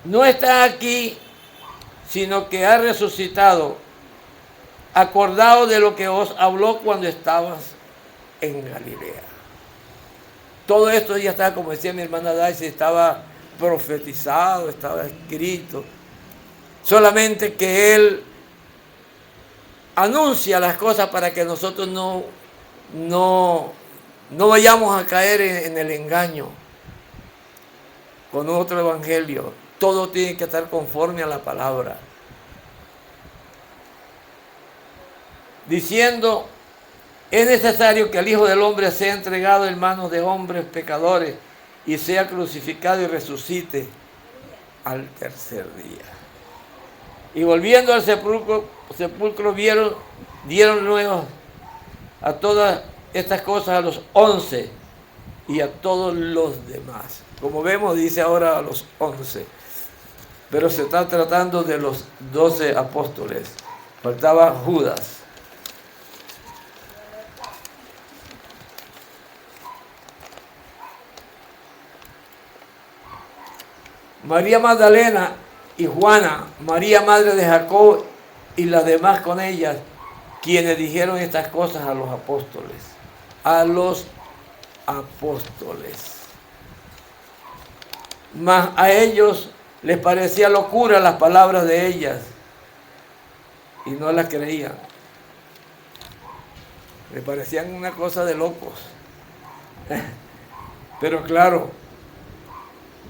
No está aquí, sino que ha resucitado. Acordado de lo que os habló cuando estabas en Galilea. Todo esto ya estaba, como decía mi hermana Daisy, estaba profetizado, estaba escrito. Solamente que Él anuncia las cosas para que nosotros no vayamos a caer en el engaño con otro evangelio. Todo tiene que estar conforme a la palabra. Diciendo, es necesario que el Hijo del Hombre sea entregado en manos de hombres pecadores y sea crucificado y resucite al tercer día. Y volviendo al sepulcro dieron luego a todas estas cosas a los 11 y a todos los demás. Como vemos, dice ahora a los 11. Pero se está tratando de los 12 apóstoles. Faltaba Judas. María Magdalena y Juana, María madre de Jacob y las demás con ellas, quienes dijeron estas cosas a los apóstoles. A los apóstoles. Mas a ellos les parecía locura las palabras de ellas y no las creían. Les parecían una cosa de locos. Pero claro,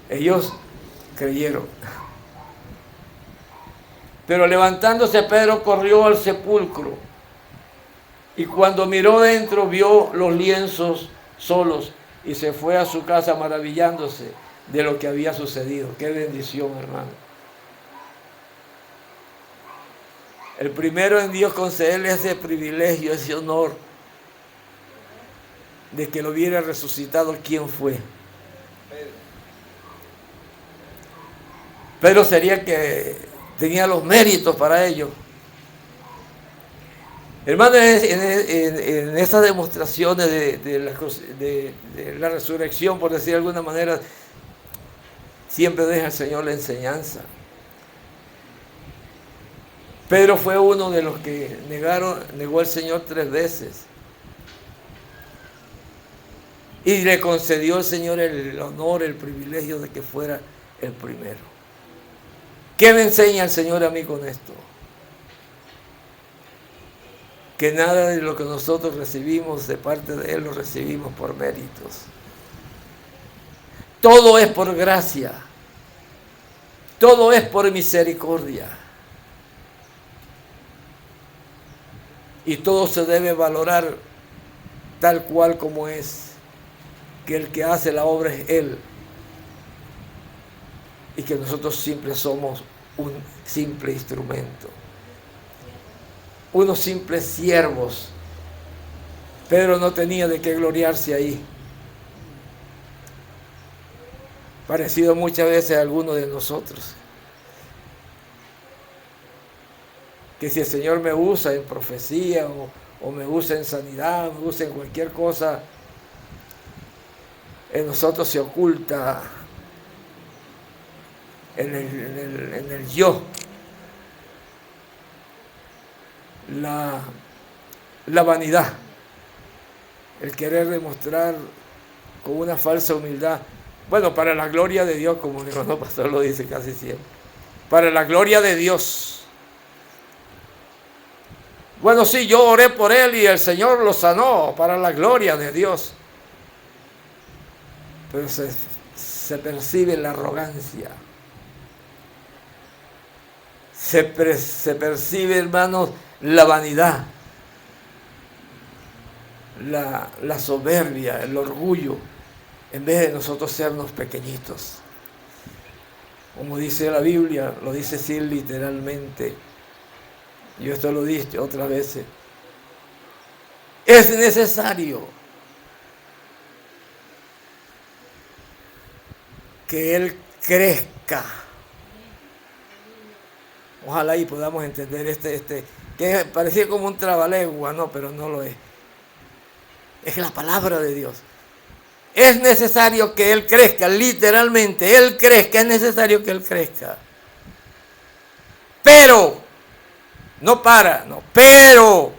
ellos creyeron. Pero levantándose Pedro corrió al sepulcro y cuando miró dentro vio los lienzos solos y se fue a su casa maravillándose de lo que había sucedido. Qué bendición, hermano. El primero en Dios concederle ese privilegio, ese honor de que lo hubiera resucitado. ¿Quién fue? Pedro sería el que tenía los méritos para ello. Hermano, en estas demostraciones de la resurrección, por decir de alguna manera, siempre deja el Señor la enseñanza. Pedro fue uno de los que negó al Señor 3 veces. Y le concedió al Señor el honor, el privilegio de que fuera el primero. ¿Qué me enseña el Señor a mí con esto? Que nada de lo que nosotros recibimos de parte de Él lo recibimos por méritos. Todo es por gracia. Todo es por misericordia. Y todo se debe valorar tal cual como es. Que el que hace la obra es Él. Y que nosotros simples somos un simple instrumento. Unos simples siervos. Pedro no tenía de qué gloriarse ahí. Parecido muchas veces a alguno de nosotros. Que si el Señor me usa en profecía o me usa en sanidad, me usa en cualquier cosa, en nosotros se oculta en el yo la vanidad, el querer demostrar con una falsa humildad. Bueno, para la gloria de Dios, como el hermano pastor lo dice casi siempre. Para la gloria de Dios. Bueno, sí, yo oré por él y el Señor lo sanó, para la gloria de Dios. Pero se percibe la arrogancia. Se percibe, hermanos, la vanidad, la soberbia, el orgullo, en vez de nosotros sernos pequeñitos. Como dice la Biblia, lo dice así literalmente. Yo esto lo dije otras veces. Es necesario que Él crezca. Ojalá y podamos entender que parecía como un trabalengua, no, pero no lo es. Es la palabra de Dios. Es necesario que Él crezca, literalmente, Él crezca, es necesario que Él crezca. Pero, no para, no, pero,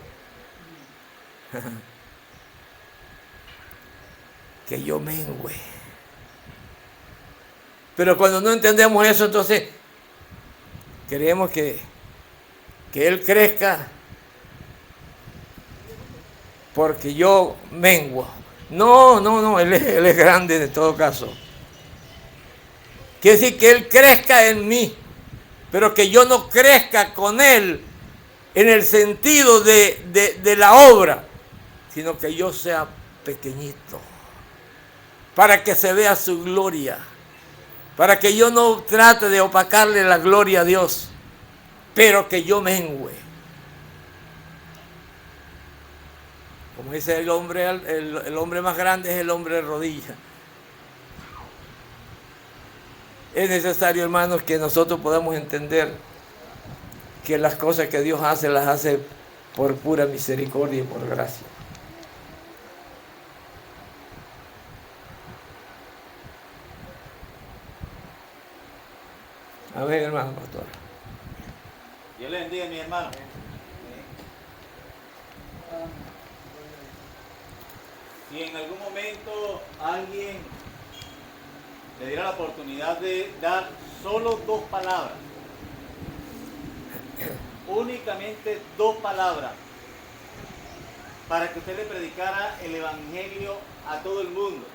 que yo mengüe. Pero cuando no entendemos eso, entonces, queremos que Él crezca porque yo menguo. No, él es grande en todo caso. Quiere decir que Él crezca en mí, pero que yo no crezca con Él en el sentido de la obra, sino que yo sea pequeñito, para que se vea su gloria, para que yo no trate de opacarle la gloria a Dios, pero que yo mengüe. Como dice el hombre más grande es el hombre de rodillas. Es necesario, hermanos, que nosotros podamos entender que las cosas que Dios hace, las hace por pura misericordia y por gracia. Amén, hermano pastor. Dios le bendiga, mi hermano. Si en algún momento alguien le diera la oportunidad de dar solo 2 palabras, únicamente 2 palabras, para que usted le predicara el evangelio a todo el mundo,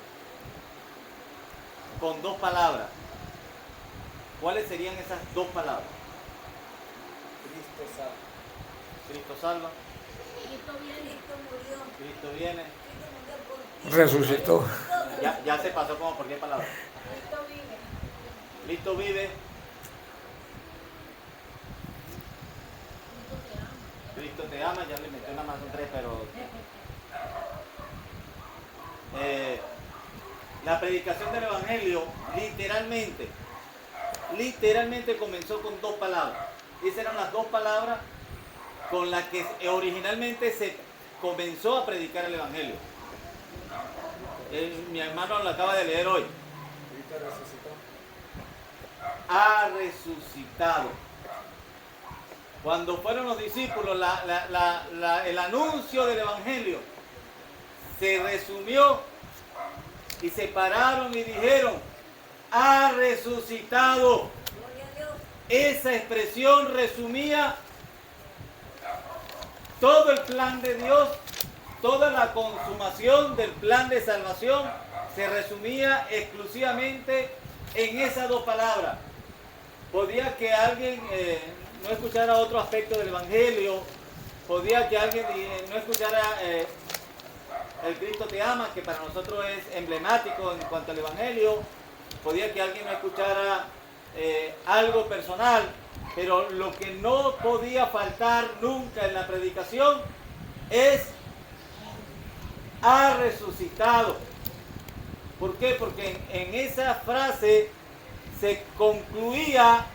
con 2 palabras, ¿cuáles serían esas 2 palabras? Cristo salva. Cristo salva. Cristo viene, Cristo murió. Cristo viene. Cristo murió por ti. Resucitó. Ya se pasó como por 10 palabras. Cristo vive. Cristo vive. Cristo te ama, ya le metí una más, son 3, pero la predicación del evangelio literalmente comenzó con 2 palabras. Esas eran las 2 palabras con las que originalmente se comenzó a predicar el evangelio. Mi hermano lo acaba de leer hoy. Cristo resucitó. Ha resucitado. Cuando fueron los discípulos, el anuncio del evangelio se resumió y se pararon y dijeron: ha resucitado. Gloria a Dios. Esa expresión resumía todo el plan de Dios, toda la consumación del plan de salvación se resumía exclusivamente en esas 2 palabras. Podía que alguien no escuchara otro aspecto del evangelio, podía que alguien no escuchara el Cristo te ama, que para nosotros es emblemático en cuanto al evangelio, podía que alguien no escuchara algo personal, pero lo que no podía faltar nunca en la predicación es: ha resucitado. ¿Por qué? Porque en esa frase se concluía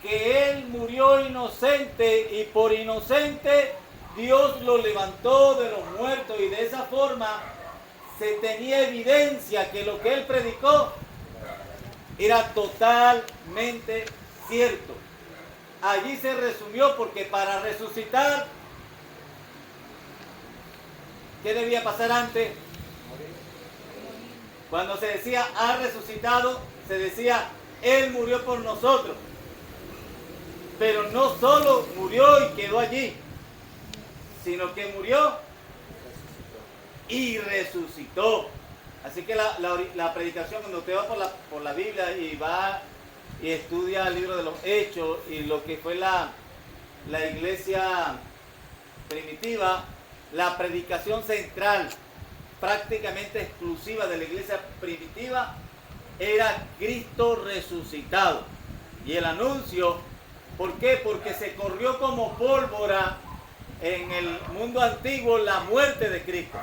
que Él murió inocente y por inocente Dios lo levantó de los muertos, y de esa forma se tenía evidencia que lo que Él predicó era totalmente cierto. Allí se resumió, porque para resucitar, ¿qué debía pasar antes? Cuando se decía ha resucitado, se decía Él murió por nosotros. Pero no solo murió y quedó allí, sino que murió y resucitó. Así que la predicación, cuando usted va por la Biblia y va y estudia el libro de los Hechos y lo que fue la iglesia primitiva, la predicación central, prácticamente exclusiva de la iglesia primitiva, era Cristo resucitado. Y el anuncio, ¿por qué? Porque se corrió como pólvora en el mundo antiguo la muerte de Cristo.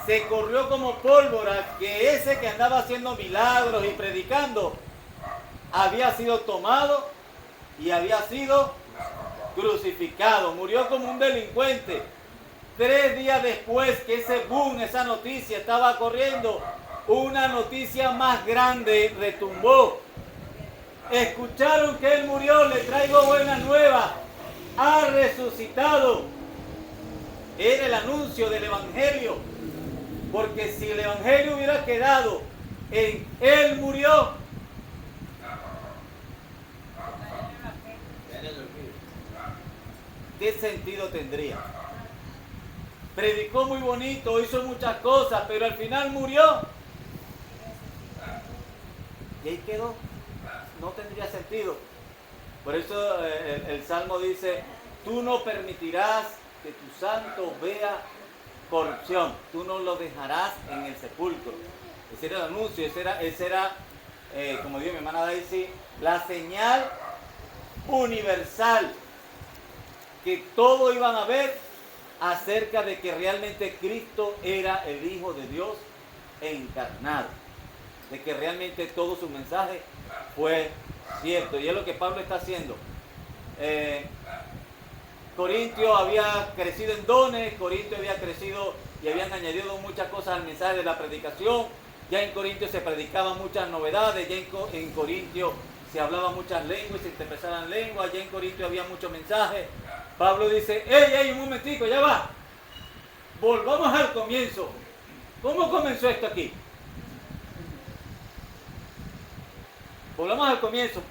Se corrió como pólvora que ese que andaba haciendo milagros y predicando había sido tomado y había sido crucificado. Murió como un delincuente. 3 días después que ese boom, esa noticia estaba corriendo, una noticia más grande retumbó. Escucharon que él murió, le traigo buenas nuevas. Ha resucitado. Era el anuncio del evangelio. Porque si el evangelio hubiera quedado en él murió, ¿qué sentido tendría? Predicó muy bonito, hizo muchas cosas, pero al final murió. Y ahí quedó. No tendría sentido. Por eso el Salmo dice, tú no permitirás que tu santo vea corrupción. Tú no lo dejarás en el sepulcro. Ese era el anuncio, ese era como dijo mi hermana Daisy, la señal universal que todos iban a ver acerca de que realmente Cristo era el Hijo de Dios encarnado, de que realmente todo su mensaje fue cierto, y es lo que Pablo está haciendo. Corintio había crecido en dones, Corintio había crecido y habían añadido muchas cosas al mensaje de la predicación. Ya en Corintio se predicaban muchas novedades, ya en Corintio se hablaban muchas lenguas y se interpretaban lenguas, ya en Corintio había muchos mensajes. Pablo dice, ¡ey, un momentico, ya va! Volvamos al comienzo. ¿Cómo comenzó esto aquí? Volvamos al comienzo,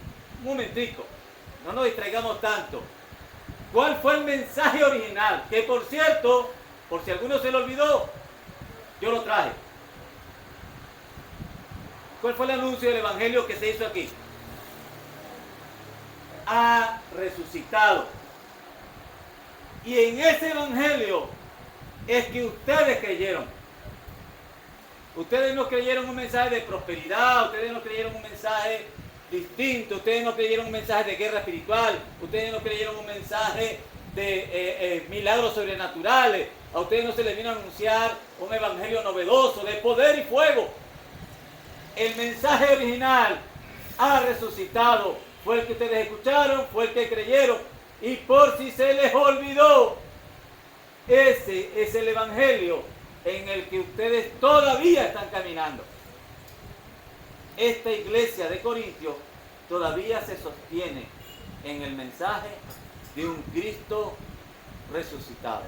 un momentico, no nos distraigamos tanto. ¿Cuál fue el mensaje original? Que por cierto, por si alguno se lo olvidó, yo lo traje. ¿Cuál fue el anuncio del evangelio que se hizo aquí? Ha resucitado. Y en ese evangelio es que ustedes creyeron. Ustedes no creyeron un mensaje de prosperidad, ustedes no creyeron un mensaje distinto, ustedes no creyeron un mensaje de guerra espiritual, ustedes no creyeron un mensaje de milagros sobrenaturales, a ustedes no se les vino a anunciar un evangelio novedoso de poder y fuego. El mensaje original ha resucitado, fue el que ustedes escucharon, fue el que creyeron, y por si se les olvidó, ese es el evangelio en el que ustedes todavía están caminando. Esta iglesia de Corintio todavía se sostiene en el mensaje de un Cristo resucitado.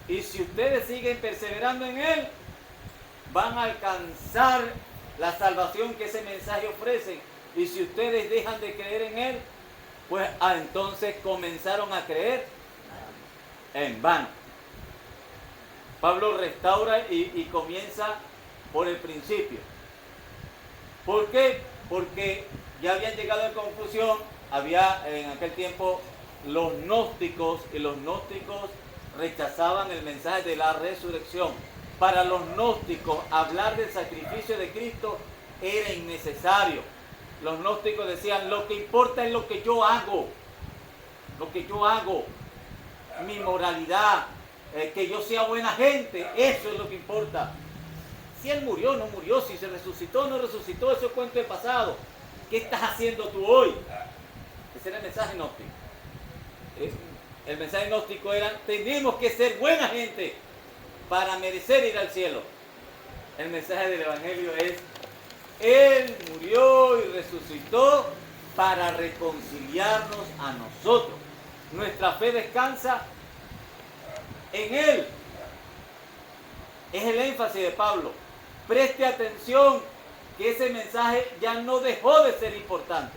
Y si ustedes siguen perseverando en él, van a alcanzar la salvación que ese mensaje ofrece. Y si ustedes dejan de creer en él, pues entonces comenzaron a creer en vano. Pablo restaura y comienza por el principio. ¿Por qué? Porque ya habían llegado en confusión. Había en aquel tiempo los gnósticos, y los gnósticos rechazaban el mensaje de la resurrección. Para los gnósticos hablar del sacrificio de Cristo era innecesario. Los gnósticos decían, lo que importa es lo que yo hago. Lo que yo hago. Mi moralidad. Que yo sea buena gente. Eso es lo que importa. Si él murió, no murió. Si se resucitó, no resucitó. Eso es cuento del pasado. ¿Qué estás haciendo tú hoy? Ese era el mensaje gnóstico. El mensaje gnóstico era, tenemos que ser buena gente para merecer ir al cielo. El mensaje del evangelio es, él murió y resucitó para reconciliarnos a nosotros. Nuestra fe descansa en él. Es el énfasis de Pablo. Preste atención que ese mensaje ya no dejó de ser importante.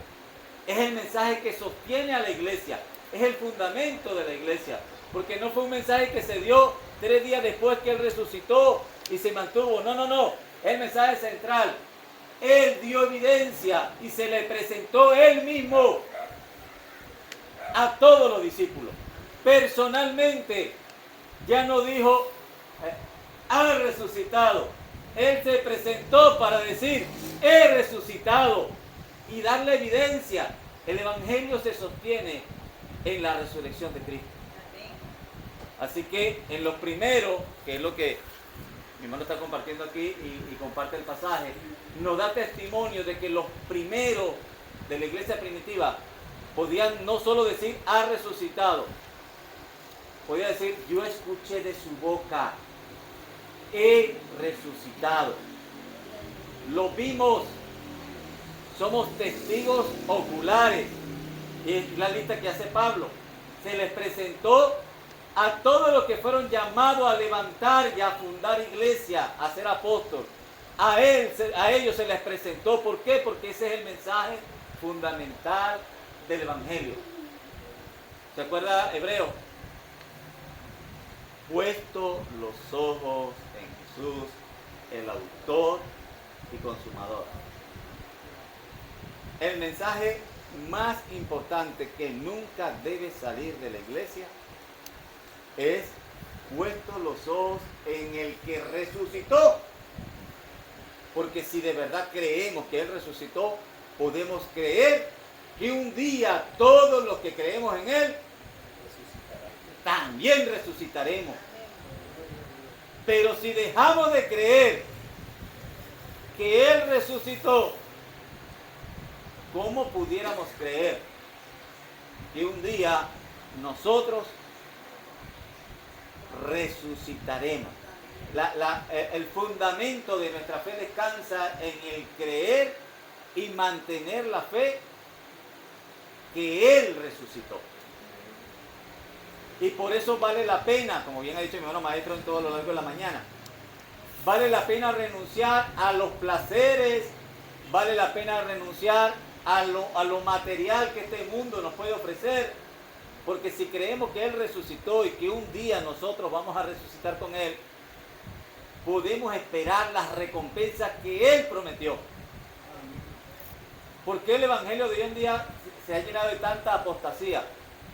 Es el mensaje que sostiene a la iglesia. Es el fundamento de la iglesia. Porque no fue un mensaje que se dio 3 días después que él resucitó y se mantuvo. No. Es el mensaje central. Él dio evidencia y se le presentó él mismo a todos los discípulos. Personalmente, ya no dijo, ha resucitado. Él se presentó para decir, he resucitado, y darle evidencia. El evangelio se sostiene en la resurrección de Cristo. Así que en lo primero, que es lo que mi hermano está compartiendo aquí y comparte el pasaje, nos da testimonio de que los primeros de la iglesia primitiva podían no solo decir ha resucitado, podía decir yo escuché de su boca, he resucitado, lo vimos, somos testigos oculares. Y es la lista que hace Pablo. Se les presentó a todos los que fueron llamados a levantar y a fundar iglesia, a ser apóstol. A ellos se les presentó. ¿Por qué? Porque ese es el mensaje fundamental del Evangelio. ¿Se acuerda Hebreo? Puesto los ojos en Jesús, el autor y consumador. El mensaje más importante que nunca debe salir de la iglesia es puesto los ojos en el que resucitó. Porque si de verdad creemos que Él resucitó, podemos creer que un día todos los que creemos en Él también resucitaremos. Pero si dejamos de creer que Él resucitó, ¿cómo pudiéramos creer que un día nosotros resucitaremos? El fundamento de nuestra fe descansa en el creer y mantener la fe que Él resucitó. Y por eso vale la pena, como bien ha dicho mi hermano maestro en todo lo largo de la mañana, vale la pena renunciar a los placeres, vale la pena renunciar a lo material que este mundo nos puede ofrecer, porque si creemos que Él resucitó y que un día nosotros vamos a resucitar con Él, podemos esperar las recompensas que Él prometió. ¿Por qué el evangelio de hoy en día se ha llenado de tanta apostasía?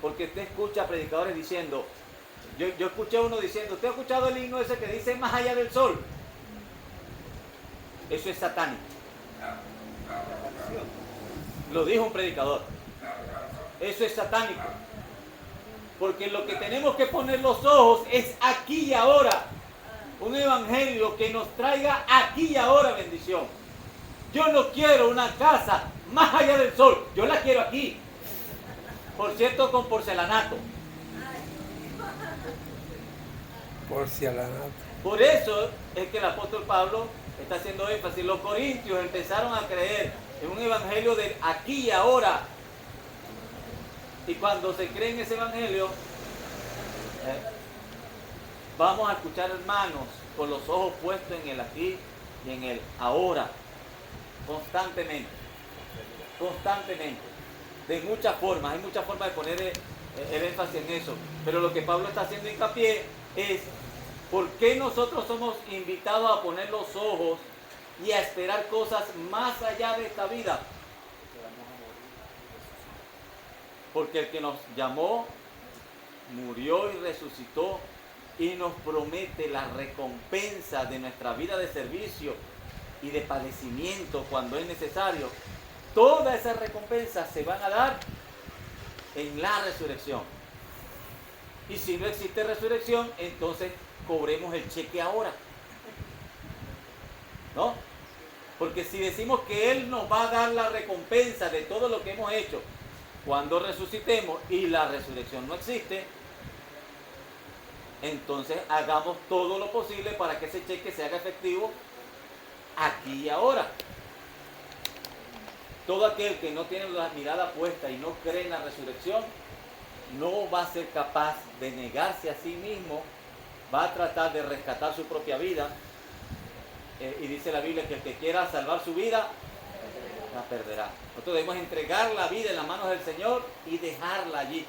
Porque usted escucha a predicadores diciendo, yo escuché a uno diciendo, ¿usted ha escuchado el himno ese que dice más allá del sol? Eso es satánico. Lo dijo un predicador. Eso es satánico. Porque lo que tenemos que poner los ojos es aquí y ahora. Un evangelio que nos traiga aquí y ahora bendición. Yo no quiero una casa más allá del sol. Yo la quiero aquí. Por cierto, con porcelanato. Porcelanato. Por eso es que el apóstol Pablo está haciendo énfasis. Los corintios empezaron a creer en un evangelio de aquí y ahora. Y cuando se cree en ese evangelio, vamos a escuchar hermanos con los ojos puestos en el aquí y en el ahora. Constantemente. Constantemente. De muchas formas. Hay muchas formas de poner el énfasis en eso. Pero lo que Pablo está haciendo hincapié es ¿por qué nosotros somos invitados a poner los ojos y a esperar cosas más allá de esta vida? Porque el que nos llamó, murió y resucitó y nos promete la recompensa de nuestra vida de servicio y de padecimiento cuando es necesario. Todas esas recompensas se van a dar en la resurrección. Y si no existe resurrección, entonces cobremos el cheque ahora. ¿No? Porque si decimos que Él nos va a dar la recompensa de todo lo que hemos hecho cuando resucitemos y la resurrección no existe, entonces hagamos todo lo posible para que ese cheque se haga efectivo aquí y ahora. Todo aquel que no tiene la mirada puesta y no cree en la resurrección no va a ser capaz de negarse a sí mismo, va a tratar de rescatar su propia vida. Y dice la Biblia que el que quiera salvar su vida, la perderá. Nosotros debemos entregar la vida en las manos del Señor y dejarla allí,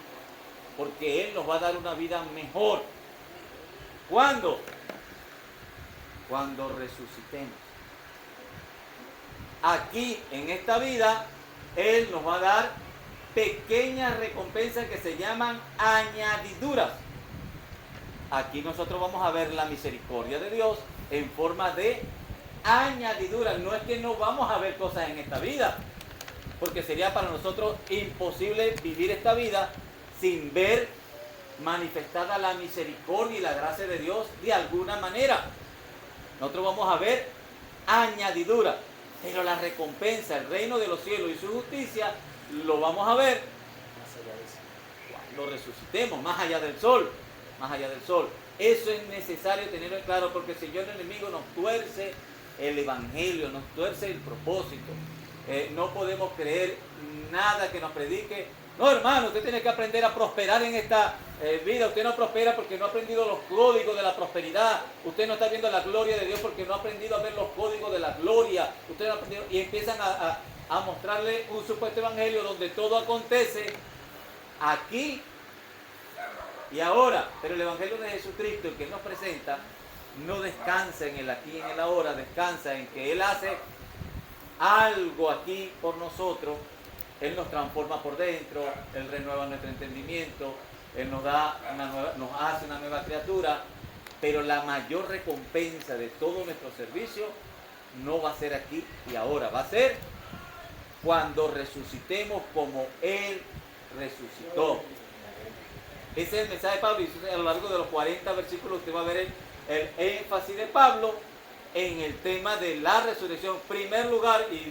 porque Él nos va a dar una vida mejor. ¿Cuándo? Cuando resucitemos. Aquí, en esta vida, Él nos va a dar pequeñas recompensas que se llaman añadiduras. Aquí nosotros vamos a ver la misericordia de Dios en forma de añadiduras. No es que no vamos a ver cosas en esta vida, porque sería para nosotros imposible vivir esta vida sin ver manifestada la misericordia y la gracia de Dios de alguna manera. Nosotros vamos a ver añadiduras. Pero la recompensa, el reino de los cielos y su justicia, lo vamos a ver cuando resucitemos, más allá del sol, más allá del sol. Eso es necesario tenerlo en claro, porque si el enemigo nos tuerce el evangelio, nos tuerce el propósito, no podemos creer nada que nos predique. No, hermano, usted tiene que aprender a prosperar en esta vida. Usted no prospera porque no ha aprendido los códigos de la prosperidad. Usted no está viendo la gloria de Dios porque no ha aprendido a ver los códigos de la gloria. Usted no ha aprendido, y empiezan a mostrarle un supuesto evangelio donde todo acontece aquí y ahora. Pero el evangelio de Jesucristo, el que nos presenta, no descansa en el aquí y en el ahora, descansa en que Él hace algo aquí por nosotros. Él nos transforma por dentro, Él renueva nuestro entendimiento, Él nos hace una nueva criatura, pero la mayor recompensa de todo nuestro servicio no va a ser aquí y ahora, va a ser cuando resucitemos como Él resucitó. Ese es el mensaje de Pablo, y a lo largo de los 40 versículos usted va a ver el énfasis de Pablo en el tema de la resurrección. En primer lugar, y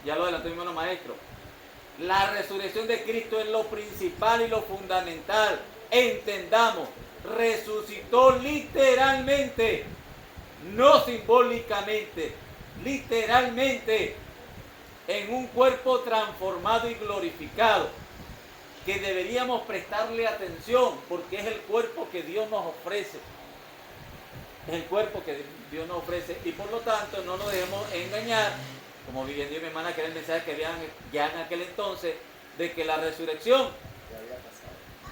ya lo adelantó mi hermano maestro, la resurrección de Cristo es lo principal y lo fundamental. Entendamos, resucitó literalmente, no simbólicamente, literalmente, en un cuerpo transformado y glorificado, que deberíamos prestarle atención, porque es el cuerpo que Dios nos ofrece. Es el cuerpo que Dios nos ofrece, y por lo tanto no nos dejemos engañar, como bien dijo mi hermana, que era el mensaje que habían ya en aquel entonces, de que la resurrección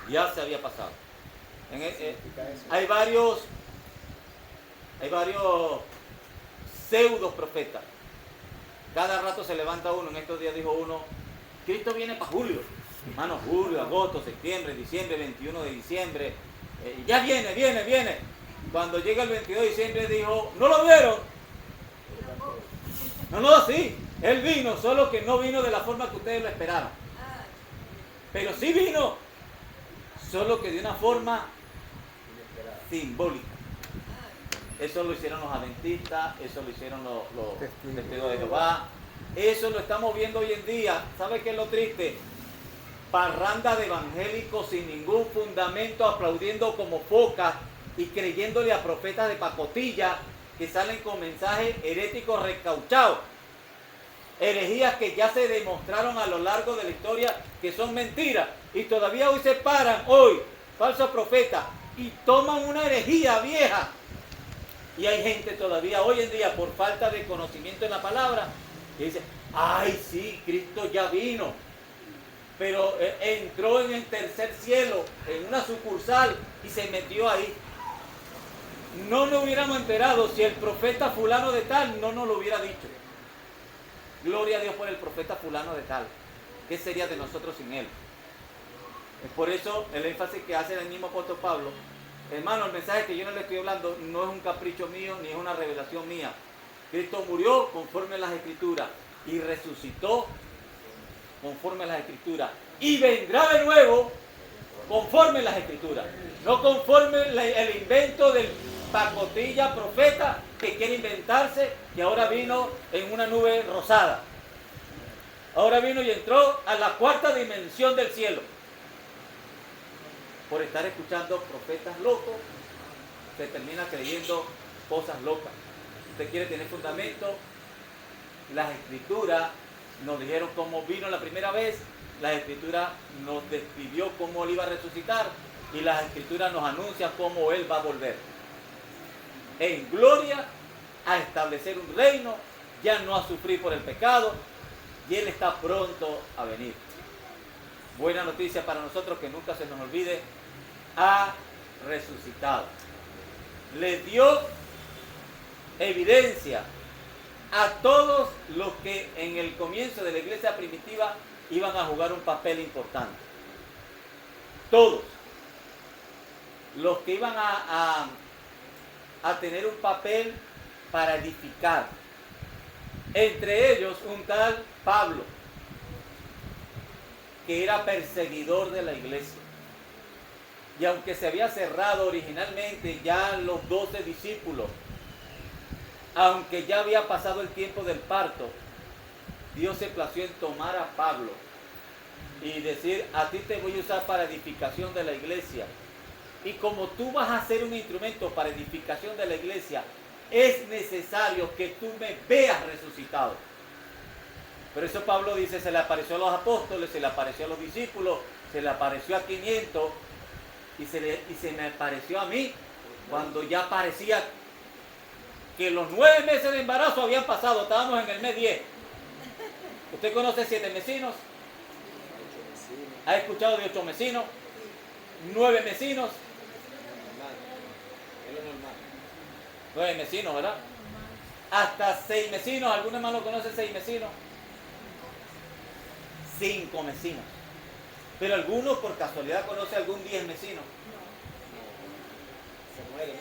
ya se había pasado. Hay varios pseudo profetas. Cada rato se levanta uno. En estos días dijo uno, Cristo viene para julio. Hermano, julio, agosto, septiembre, diciembre, 21 de diciembre. Ya viene. Cuando llega el 22 de diciembre dijo, ¿no lo vieron? No, sí, Él vino, solo que no vino de la forma que ustedes lo esperaban. Pero sí vino, solo que de una forma simbólica. Eso lo hicieron los adventistas, eso lo hicieron los testigos de Jehová. Eso lo estamos viendo hoy en día. ¿Sabe qué es lo triste? Parranda de evangélicos sin ningún fundamento, aplaudiendo como focas y creyéndole a profetas de pacotilla que salen con mensajes heréticos recauchados. Herejías que ya se demostraron a lo largo de la historia que son mentiras. Y todavía hoy se paran, falsos profetas, y toman una herejía vieja. Y hay gente todavía hoy en día, por falta de conocimiento en la palabra, que dice, ay sí, Cristo ya vino, pero entró en el tercer cielo, en una sucursal, y se metió ahí. No nos hubiéramos enterado si el profeta fulano de tal no nos lo hubiera dicho. Gloria a Dios por el profeta fulano de tal. ¿Qué sería de nosotros sin él? Es por eso el énfasis que hace el mismo apóstol Pablo. Hermano, el mensaje que yo no le estoy hablando no es un capricho mío ni es una revelación mía. Cristo murió conforme a las Escrituras y resucitó conforme a las Escrituras. Y vendrá de nuevo conforme a las Escrituras. No conforme el invento del pacotilla profeta que quiere inventarse, que ahora vino en una nube rosada. Ahora vino y entró a la cuarta dimensión del cielo. Por estar escuchando profetas locos, se termina creyendo cosas locas. Usted quiere tener fundamento. Las Escrituras nos dijeron cómo vino la primera vez. Las Escrituras nos describió cómo Él iba a resucitar. Y las Escrituras nos anuncian cómo Él va a volver en gloria a establecer un reino, ya no a sufrir por el pecado, y Él está pronto a venir. Buena noticia para nosotros, que nunca se nos olvide, ha resucitado. Le dio evidencia a todos los que en el comienzo de la iglesia primitiva iban a jugar un papel importante. Todos los que iban a tener un papel para edificar. Entre ellos un tal Pablo, que era perseguidor de la iglesia. Y aunque se había cerrado originalmente ya los 12 discípulos, aunque ya había pasado el tiempo del parto, Dios se plació en tomar a Pablo y decir, a ti te voy a usar para edificación de la iglesia. Y como tú vas a ser un instrumento para edificación de la iglesia, es necesario que tú me veas resucitado. Por eso Pablo dice, se le apareció a los apóstoles, se le apareció a los discípulos, se le apareció a 500 y se me apareció a mí cuando ya parecía que los 9 meses de embarazo habían pasado, estábamos en el mes 10. ¿Usted conoce 7 mesinos? ¿Ha escuchado de 8 mesinos? 9 mesinos. 9 mesinos, ¿verdad? Hasta 6 mesinos. ¿Algún hermano conoce 6 mesinos? 5 mesinos. Pero alguno por casualidad conoce algún 10 mesinos. Se muere.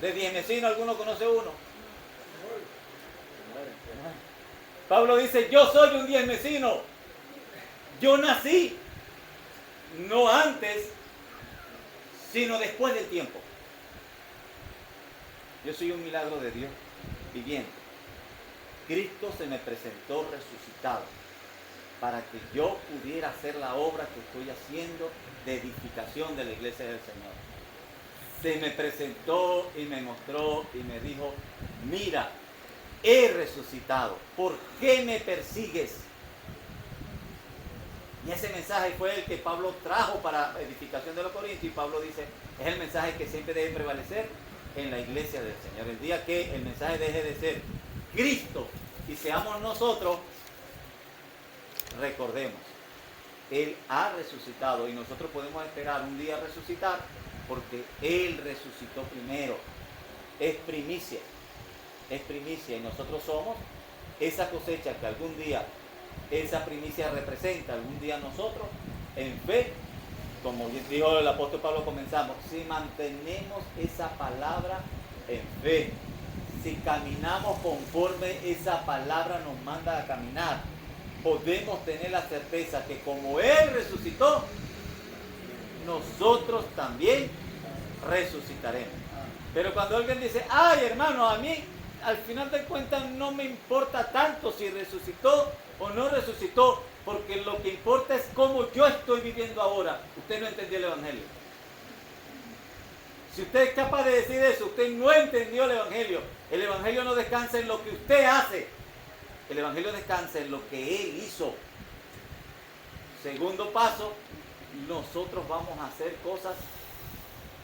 De 10 mesinos, ¿alguno conoce uno? Pablo dice, yo soy un 10 mesino. Yo nací, no antes, sino después del tiempo. Yo soy un milagro de Dios viviente. Cristo se me presentó resucitado para que yo pudiera hacer la obra que estoy haciendo de edificación de la iglesia del Señor. Se me presentó y me mostró y me dijo, mira, he resucitado, ¿por qué me persigues? Y ese mensaje fue el que Pablo trajo para edificación de los Corintios, y Pablo dice, es el mensaje que siempre debe prevalecer en la iglesia del Señor. El día que el mensaje deje de ser Cristo y seamos nosotros, recordemos, Él ha resucitado y nosotros podemos esperar un día resucitar porque Él resucitó primero. Es primicia y nosotros somos esa cosecha que algún día esa primicia representa, algún día nosotros en fe, como dijo el apóstol Pablo, comenzamos, si mantenemos esa palabra en fe, si caminamos conforme esa palabra nos manda a caminar, podemos tener la certeza que como Él resucitó, nosotros también resucitaremos. Pero cuando alguien dice, ay hermano, a mí al final de cuentas no me importa tanto si resucitó o no resucitó, porque lo que importa es cómo yo estoy viviendo ahora. Usted no entendió el Evangelio. Si usted es capaz de decir eso, usted no entendió el Evangelio. El Evangelio no descansa en lo que usted hace. El Evangelio descansa en lo que Él hizo. Segundo paso, nosotros vamos a hacer cosas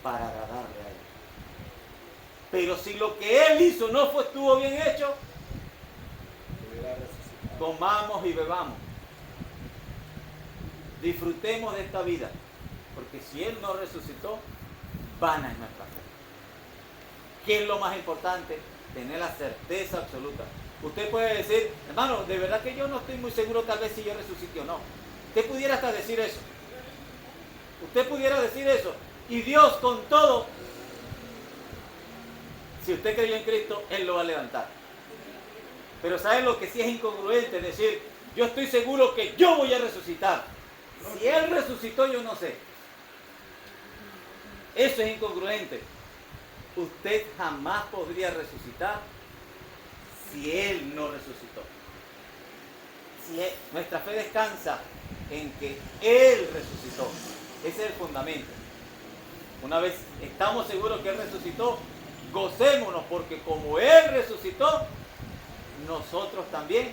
para agradarle a Él. Pero si lo que Él hizo no estuvo bien hecho, comamos y bebamos. Disfrutemos de esta vida, porque si Él no resucitó, vana es nuestra fe. ¿Qué es lo más importante? Tener la certeza absoluta. Usted puede decir, hermano, de verdad que yo no estoy muy seguro tal vez si yo resucité o no. Usted pudiera hasta decir eso. Usted pudiera decir eso. Y Dios con todo, si usted creyó en Cristo, Él lo va a levantar. Pero ¿sabe lo que sí es incongruente? Decir, yo estoy seguro que yo voy a resucitar. Si Él resucitó, yo no sé. Eso es incongruente. Usted jamás podría resucitar si Él no resucitó. Nuestra fe descansa en que Él resucitó. Ese es el fundamento. Una vez estamos seguros que Él resucitó, gocémonos, porque como Él resucitó, nosotros también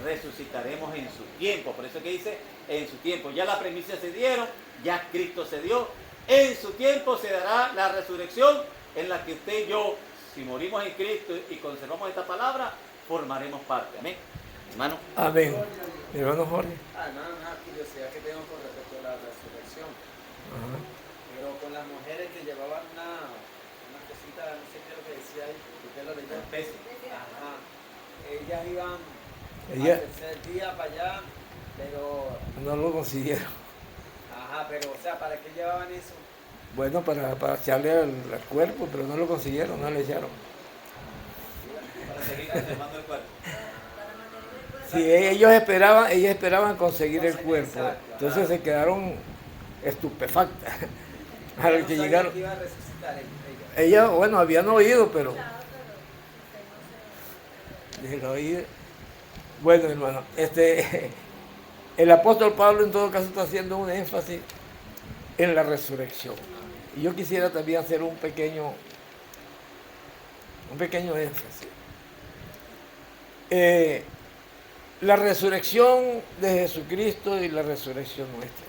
resucitaremos en su tiempo. Por eso que dice, en su tiempo. Ya las premisas se dieron, ya Cristo se dio. En su tiempo se dará la resurrección en la que usted y yo, si morimos en Cristo y conservamos esta palabra, formaremos parte. Amén. Hermano. Amén. Mi hermano Jorge. Hermano, una curiosidad que tengo con respecto a la resurrección. Ajá. Pero con las mujeres que llevaban una cosita, no sé qué es lo que decía ahí, usted lo leyó. Ajá. Ellas iban al tercer día para allá, pero... No lo consiguieron. Ajá, pero o sea, ¿para qué llevaban eso? Bueno, para echarle al cuerpo, pero no lo consiguieron, no le echaron. Para seguir conservando el cuerpo. Sí, ellas esperaban conseguir el cuerpo. Exacto, Entonces se quedaron estupefactas. A Ellas los no que sabían llegaron. que iba a resucitar ella. Ellas, bueno, habían oído, pero Déjelo oír. Bueno, hermano, el apóstol Pablo en todo caso está haciendo un énfasis en la resurrección. Y yo quisiera también hacer un pequeño énfasis. La resurrección de Jesucristo y la resurrección nuestra.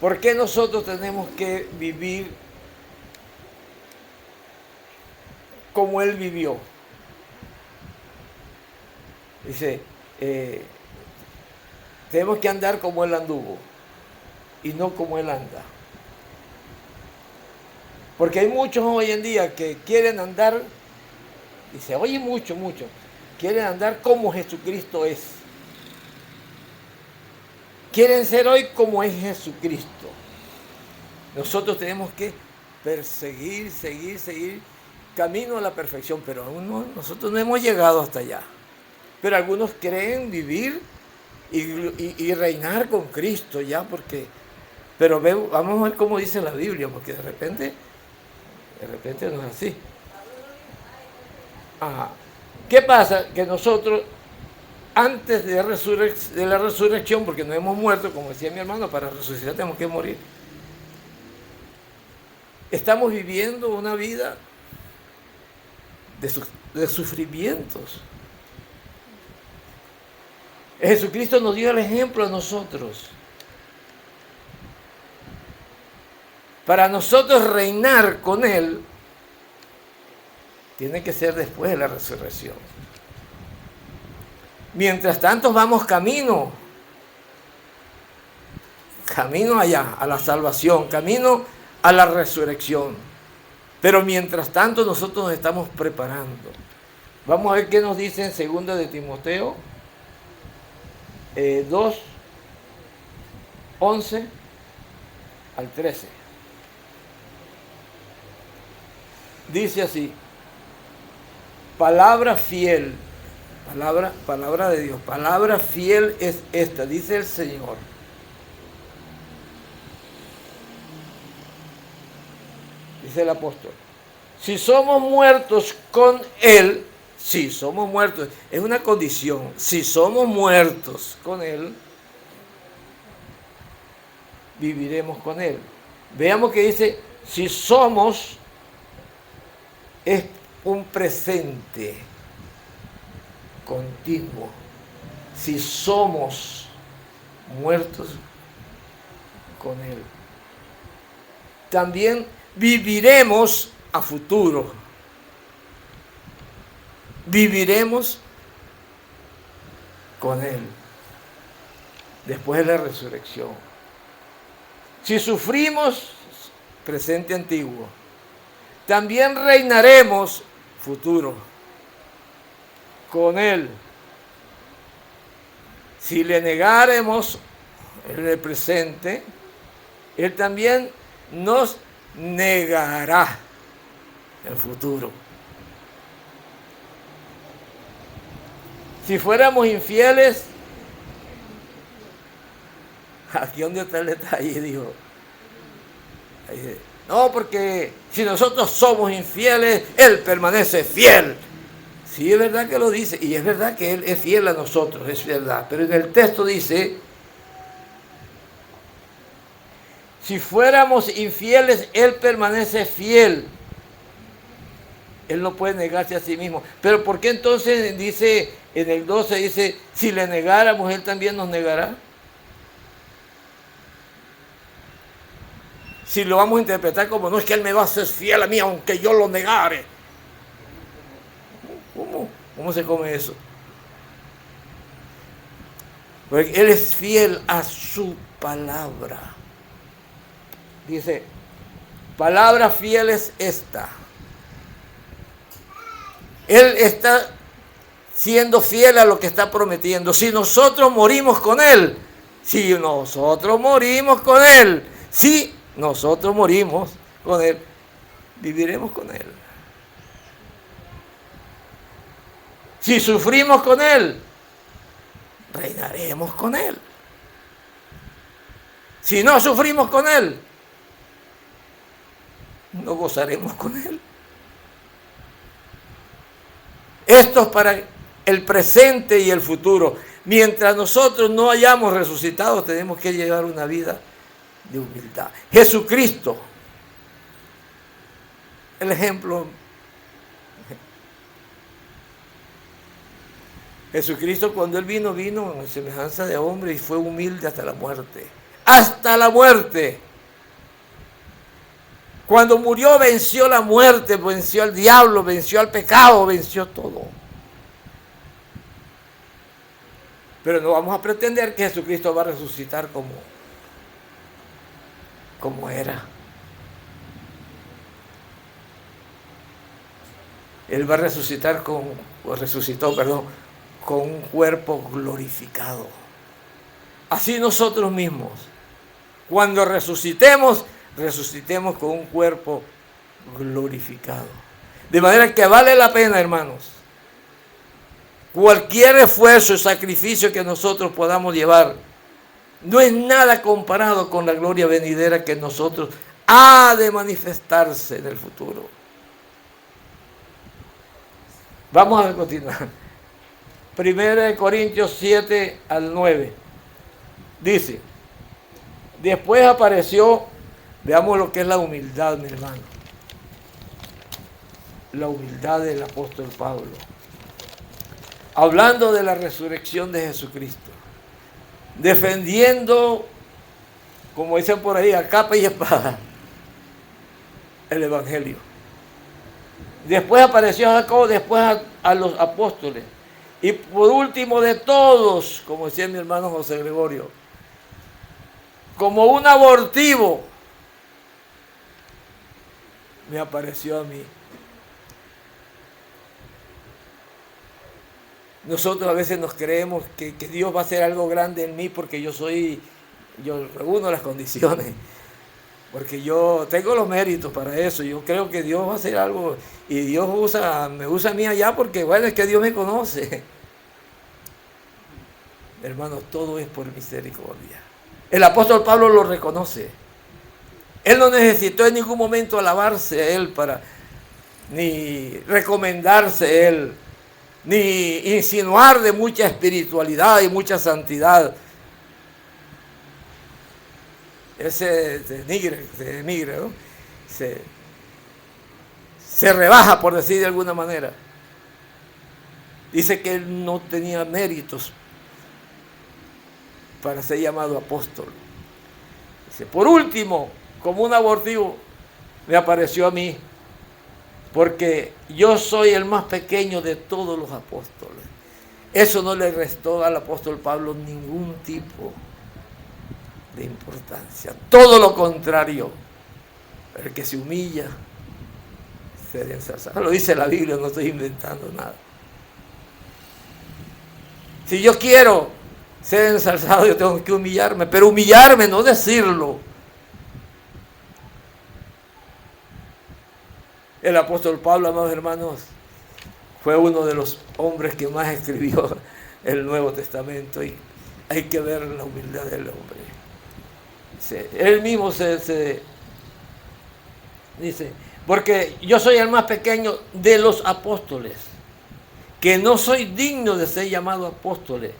¿Por qué nosotros tenemos que vivir como Él vivió? Dice, tenemos que andar como Él anduvo y no como Él anda. Porque hay muchos hoy en día que quieren andar, y se oye mucho, quieren andar como Jesucristo es. Quieren ser hoy como es Jesucristo. Nosotros tenemos que perseguir, seguir, camino a la perfección, pero aún no, nosotros no hemos llegado hasta allá. Pero algunos creen vivir y reinar con Cristo ya, porque... Pero vamos a ver cómo dice la Biblia, porque de repente no es así. Ajá. ¿Qué pasa? Que nosotros, antes de la resurrección, porque no hemos muerto, como decía mi hermano, para resucitar tenemos que morir. Estamos viviendo una vida de sufrimientos. Jesucristo nos dio el ejemplo a nosotros. Para nosotros reinar con Él, tiene que ser después de la resurrección. Mientras tanto vamos camino allá, a la salvación, camino a la resurrección. Pero mientras tanto nosotros nos estamos preparando. Vamos a ver qué nos dice en 2 de Timoteo 2, 11 al 13. Dice así, palabra fiel, palabra de Dios, palabra fiel es esta, dice el Señor. Dice el apóstol, si somos muertos con Él, si somos muertos, es una condición, si somos muertos con Él, viviremos con Él. Veamos que dice, si somos, es un presente continuo. Si somos muertos con Él, también viviremos a futuro. Viviremos con Él después de la resurrección. Si sufrimos, presente antiguo, también reinaremos futuro con Él. Si le negáremos en el presente, Él también nos negará en el futuro. Si fuéramos infieles, aquí donde está el detalle, dijo, no, porque si nosotros somos infieles, Él permanece fiel. Sí, es verdad que lo dice, y es verdad que Él es fiel a nosotros, es verdad. Pero en el texto dice, si fuéramos infieles, Él permanece fiel. Él no puede negarse a sí mismo. Pero ¿por qué entonces dice, en el 12 dice, si le negáramos, Él también nos negará? Si lo vamos a interpretar como, no es que Él me va a ser fiel a mí, aunque yo lo negare. ¿Cómo se come eso? Porque Él es fiel a su palabra. Dice, palabra fiel es esta. Él está siendo fiel a lo que está prometiendo. Si nosotros morimos con Él, si nosotros morimos con Él, viviremos con Él. Si sufrimos con Él, reinaremos con Él. Si no sufrimos con Él, no gozaremos con Él. Esto es para el presente y el futuro. Mientras nosotros no hayamos resucitado, tenemos que llevar una vida de humildad. Jesucristo, el ejemplo. Jesucristo, cuando Él vino en semejanza de hombre y fue humilde hasta la muerte. Hasta la muerte. Cuando murió venció la muerte, venció al diablo, venció al pecado, venció todo. Pero no vamos a pretender que Jesucristo va a resucitar como era. Él va a resucitar con un cuerpo glorificado. Así nosotros mismos, cuando resucitemos con un cuerpo glorificado. De manera que vale la pena, hermanos, cualquier esfuerzo y sacrificio que nosotros podamos llevar, no es nada comparado con la gloria venidera que nosotros ha de manifestarse en el futuro. Vamos a continuar. 1 Corintios 7 al 9. Dice, después apareció, veamos lo que es la humildad, mi hermano. La humildad del apóstol Pablo. Hablando de la resurrección de Jesucristo. Defendiendo, como dicen por ahí, a capa y espada, el Evangelio. Después apareció Jacob, después a los apóstoles. Y por último de todos, como decía mi hermano José Gregorio, como un abortivo, me apareció a mí. Nosotros a veces nos creemos que Dios va a hacer algo grande en mí porque yo reúno las condiciones, porque yo tengo los méritos para eso. Yo creo que Dios va a hacer algo y Dios me usa a mí allá porque, bueno, es que Dios me conoce. Hermanos, todo es por misericordia. El apóstol Pablo lo reconoce. Él no necesitó en ningún momento alabarse a él ni recomendarse a él, ni insinuar de mucha espiritualidad y mucha santidad. Él se denigra, ¿no? Se rebaja, por decir de alguna manera. Dice que él no tenía méritos para ser llamado apóstol. Dice, por último, como un abortivo, me apareció a mí, porque yo soy el más pequeño de todos los apóstoles. Eso no le restó al apóstol Pablo ningún tipo de importancia. Todo lo contrario. El que se humilla será ensalzado. Lo dice la Biblia, no estoy inventando nada. Si yo quiero ser ensalzado, yo tengo que humillarme, pero humillarme, no decirlo. El apóstol Pablo, amados hermanos, fue uno de los hombres que más escribió el Nuevo Testamento, y hay que ver la humildad del hombre. Él mismo se dice, porque yo soy el más pequeño de los apóstoles, que no soy digno de ser llamado apóstol,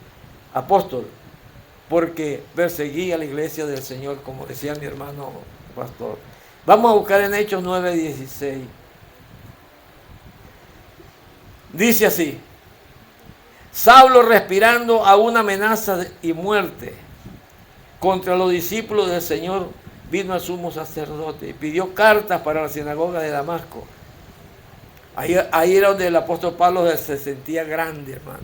porque perseguí a la iglesia del Señor, como decía mi hermano pastor. Vamos a buscar en Hechos 9:16. Dice así: Saulo, respirando a una amenaza y muerte contra los discípulos del Señor, vino al sumo sacerdote y pidió cartas para la sinagoga de Damasco. Ahí era donde el apóstol Pablo se sentía grande, hermano.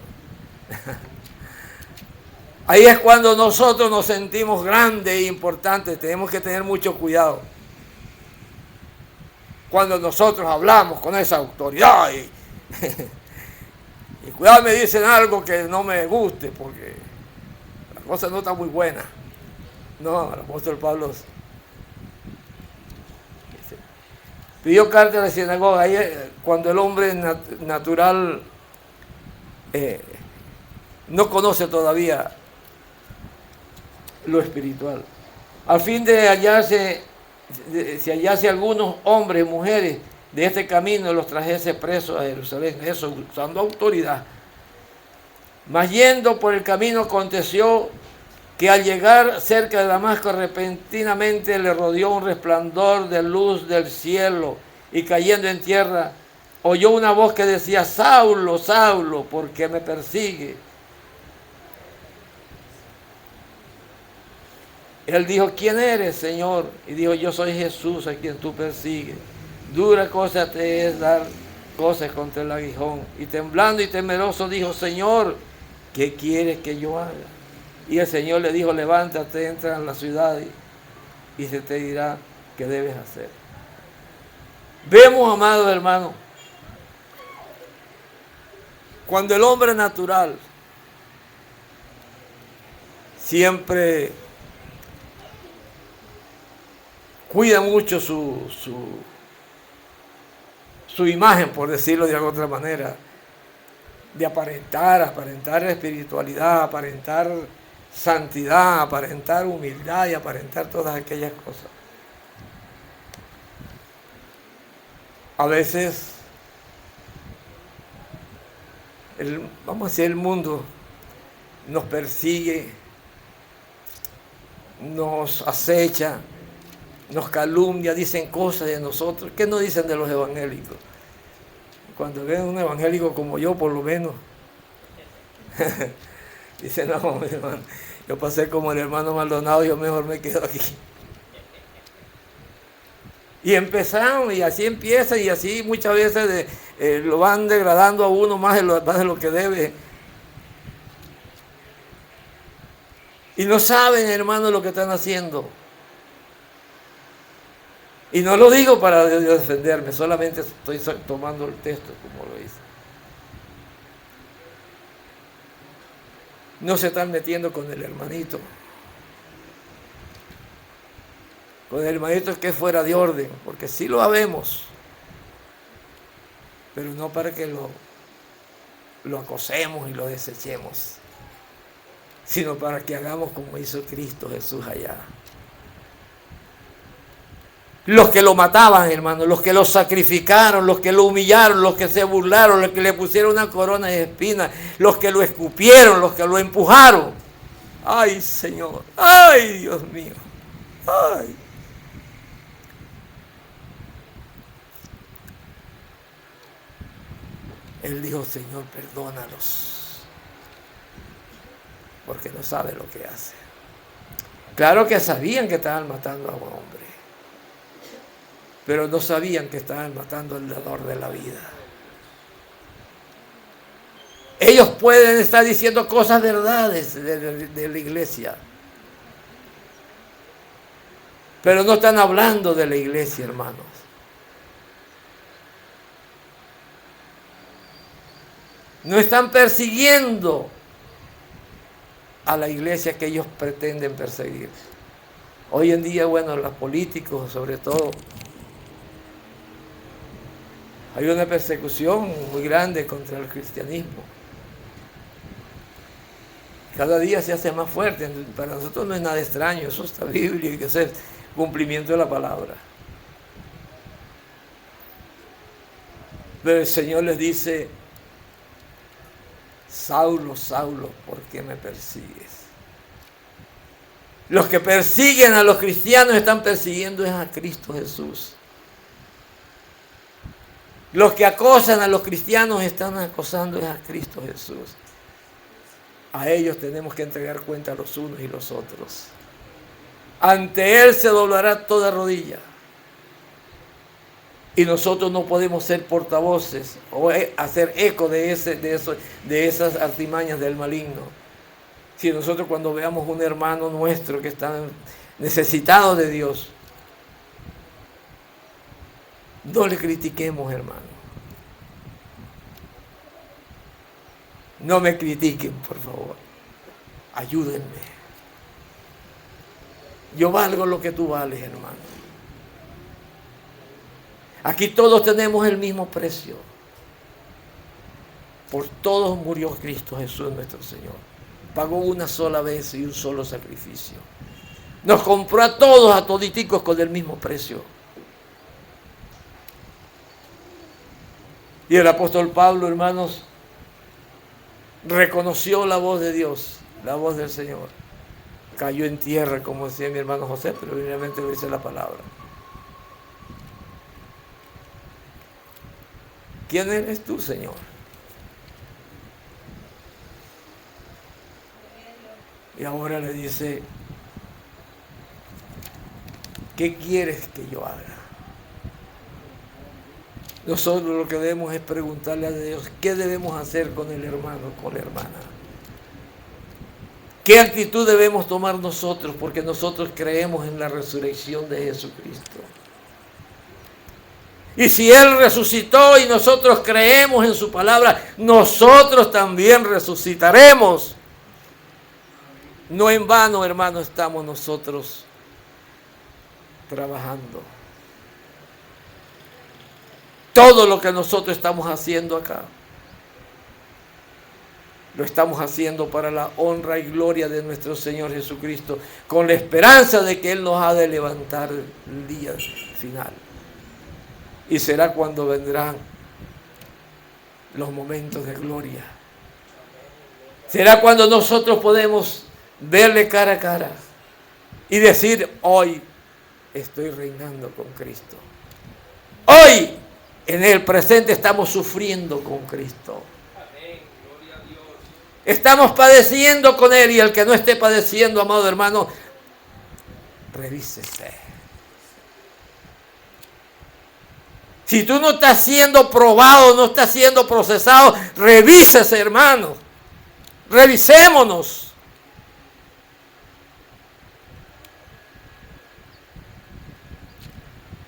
Ahí es cuando nosotros nos sentimos grandes e importantes. Tenemos que tener mucho cuidado. Cuando nosotros hablamos con esa autoridad y cuidado, me dicen algo que no me guste porque la cosa no está muy buena. No, el apóstol Pablo pidió carta a la sinagoga. Ahí, cuando el hombre natural no conoce todavía lo espiritual, al fin de hallarse, si hallase algunos hombres y mujeres de este camino, los trajese presos a Jerusalén, eso usando autoridad. Mas yendo por el camino aconteció que al llegar cerca de Damasco repentinamente le rodeó un resplandor de luz del cielo, y cayendo en tierra oyó una voz que decía: Saulo, Saulo, ¿por qué me persigue? Él dijo: ¿quién eres, Señor? Y dijo: yo soy Jesús a quien tú persigues. Dura cosa te es dar cosas contra el aguijón. Y temblando y temeroso dijo: Señor, ¿qué quieres que yo haga? Y el Señor le dijo: levántate, entra en la ciudad y se te dirá qué debes hacer. Vemos, amados hermanos, cuando el hombre natural siempre cuida mucho su imagen, por decirlo de alguna otra manera, de aparentar espiritualidad, aparentar santidad, aparentar humildad y aparentar todas aquellas cosas. A veces, vamos a decir, el mundo nos persigue, nos acecha, nos calumnia, dicen cosas de nosotros. ¿Qué no dicen de los evangélicos? Cuando ven un evangélico como yo, por lo menos, dicen: no, mi hermano, yo pasé como el hermano Maldonado, yo mejor me quedo aquí. Y empezaron, y así empiezan, y así muchas veces lo van degradando a uno más de lo que debe. Y no saben, hermano, lo que están haciendo. Y no lo digo para defenderme, solamente estoy tomando el texto como lo hice. No se están metiendo con el hermanito. Con el hermanito que es fuera de orden, porque sí lo habemos, pero no para que lo acosemos y lo desechemos, sino para que hagamos como hizo Cristo Jesús allá. Los que lo mataban, hermano, los que lo sacrificaron, los que lo humillaron, los que se burlaron, los que le pusieron una corona de espinas, los que lo escupieron, los que lo empujaron. ¡Ay, Señor! ¡Ay, Dios mío! ¡Ay! Él dijo: Señor, perdónalos, porque no sabe lo que hace. Claro que sabían que estaban matando a un hombre, pero no sabían que estaban matando al dador de la vida. Ellos pueden estar diciendo cosas verdades de la iglesia, pero no están hablando de la iglesia, hermanos. No están persiguiendo a la iglesia que ellos pretenden perseguir. Hoy en día, bueno, los políticos sobre todo, hay una persecución muy grande contra el cristianismo. Cada día se hace más fuerte. Para nosotros no es nada extraño, eso está bíblico, y que es el cumplimiento de la palabra. Pero el Señor les dice: Saulo, Saulo, ¿por qué me persigues? Los que persiguen a los cristianos están persiguiendo es a Cristo Jesús. Los que acosan a los cristianos están acosando es a Cristo Jesús. A ellos tenemos que entregar cuenta los unos y los otros. Ante Él se doblará toda rodilla. Y nosotros no podemos ser portavoces o hacer eco de esas artimañas del maligno. Si nosotros, cuando veamos un hermano nuestro que está necesitado de Dios, no le critiquemos, hermano. No me critiquen, por favor. Ayúdenme. Yo valgo lo que tú vales, hermano. Aquí todos tenemos el mismo precio. Por todos murió Cristo Jesús nuestro Señor. Pagó una sola vez y un solo sacrificio. Nos compró a todos, a toditicos, con el mismo precio. Y el apóstol Pablo, hermanos, reconoció la voz de Dios, la voz del Señor, cayó en tierra, como decía mi hermano José, pero obviamente lo dice la palabra. ¿Quién eres tú, Señor? Y ahora le dice, ¿qué quieres que yo haga? Nosotros lo que debemos es preguntarle a Dios, ¿qué debemos hacer con el hermano, con la hermana? ¿Qué actitud debemos tomar nosotros? Porque nosotros creemos en la resurrección de Jesucristo. Y si Él resucitó y nosotros creemos en su palabra, nosotros también resucitaremos. No en vano, hermano, estamos nosotros trabajando. Todo lo que nosotros estamos haciendo acá, lo estamos haciendo para la honra y gloria de nuestro Señor Jesucristo, con la esperanza de que Él nos ha de levantar el día final. Y será cuando vendrán los momentos de gloria. Será cuando nosotros podemos verle cara a cara y decir, hoy estoy reinando con Cristo. Hoy, en el presente, estamos sufriendo con Cristo. Estamos padeciendo con Él, y el que no esté padeciendo, amado hermano, revísese. Si tú no estás siendo probado, no estás siendo procesado, revísese, hermano. Revisémonos.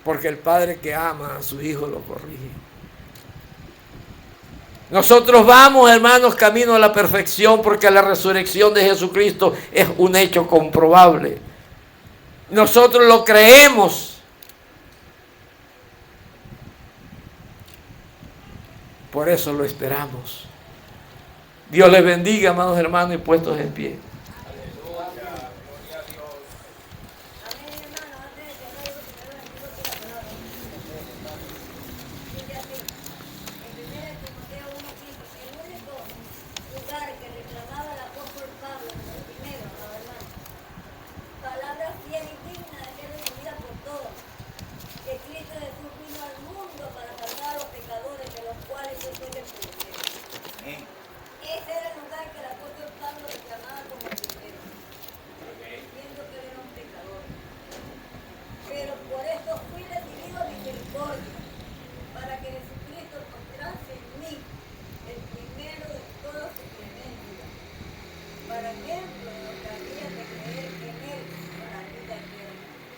Porque el padre que ama a su hijo lo corrige. Nosotros vamos, hermanos, camino a la perfección, porque la resurrección de Jesucristo es un hecho comprobable. Nosotros lo creemos. Por eso lo esperamos. Dios les bendiga, amados hermanos, y puestos en pie.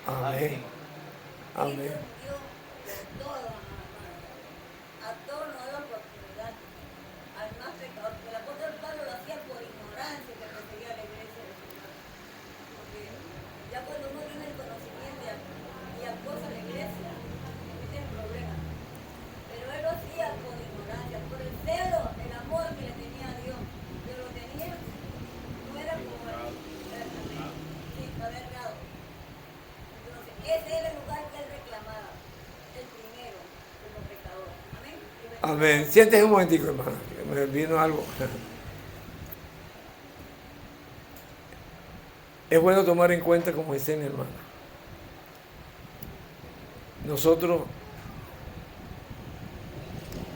Amén. Amén. A todos nos da oportunidad, al más pecador, porque el apóstol Pablo lo hacía por ignorancia, que perseguía a la iglesia del Señor. Porque ya cuando uno tiene el conocimiento y acosa a la iglesia, no tiene problema. Pero él lo hacía por ignorancia, por el celo, el amor que le tenía a Dios. Pero lo tenía, no era como él, sí, avergado. Entonces, ese era el lugar que él reclamaba, el primero, como pecador. Amén. Amén. Siéntese un momentico, hermano, que me vino algo. Es bueno tomar en cuenta, como dice mi hermano, nosotros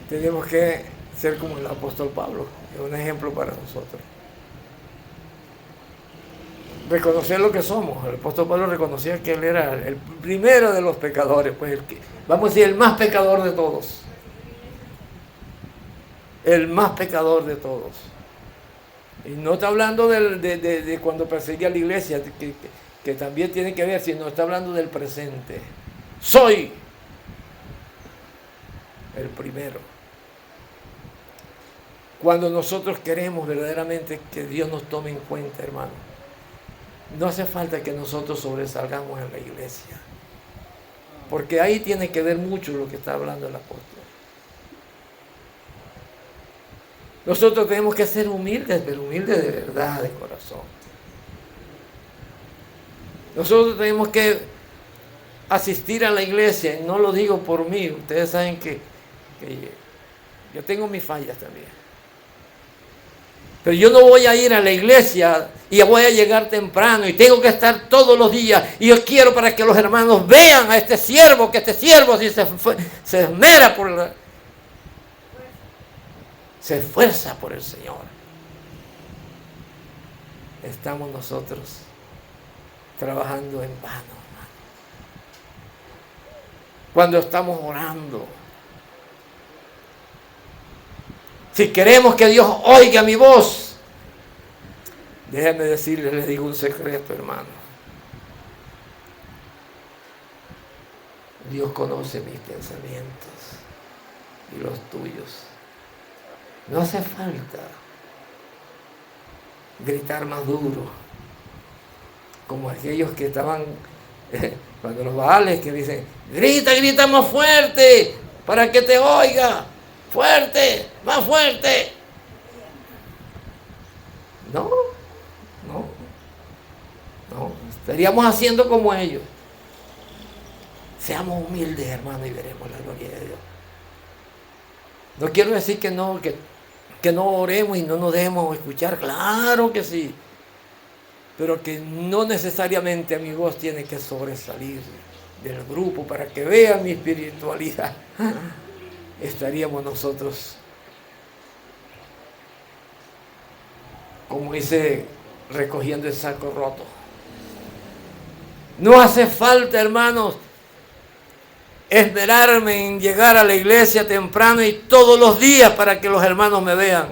tenemos que ser como el apóstol Pablo, es un ejemplo para nosotros. Reconocer lo que somos. El apóstol Pablo reconocía que él era el primero de los pecadores, pues vamos a decir, el más pecador de todos. El más pecador de todos. Y no está hablando de cuando perseguía a la iglesia, que también tiene que ver, sino está hablando del presente. Soy el primero. Cuando nosotros queremos verdaderamente que Dios nos tome en cuenta, hermano, no hace falta que nosotros sobresalgamos en la iglesia, porque ahí tiene que ver mucho lo que está hablando el apóstol. Nosotros tenemos que ser humildes, pero humildes de verdad, de corazón. Nosotros tenemos que asistir a la iglesia, y no lo digo por mí, ustedes saben que yo tengo mis fallas también. Pero yo no voy a ir a la iglesia y voy a llegar temprano y tengo que estar todos los días. Y yo quiero para que los hermanos vean a este siervo, que este siervo sí se esmera se esfuerza por el Señor. Estamos nosotros trabajando en vano, hermano. Cuando estamos orando, si queremos que Dios oiga mi voz, déjenme decirles, les digo un secreto, hermano. Dios conoce mis pensamientos y los tuyos. No hace falta gritar más duro, como aquellos que estaban, cuando los baales que dicen, grita más fuerte, para que te oiga. Fuerte, más fuerte. No, estaríamos haciendo como ellos. Seamos humildes, hermano, y veremos la gloria de Dios. No quiero decir que no oremos y no nos dejemos escuchar, claro que sí, pero que no necesariamente mi voz tiene que sobresalir del grupo para que vean mi espiritualidad. Estaríamos nosotros, como dice, recogiendo el saco roto. No hace falta, hermanos, esmerarme en llegar a la iglesia temprano y todos los días para que los hermanos me vean.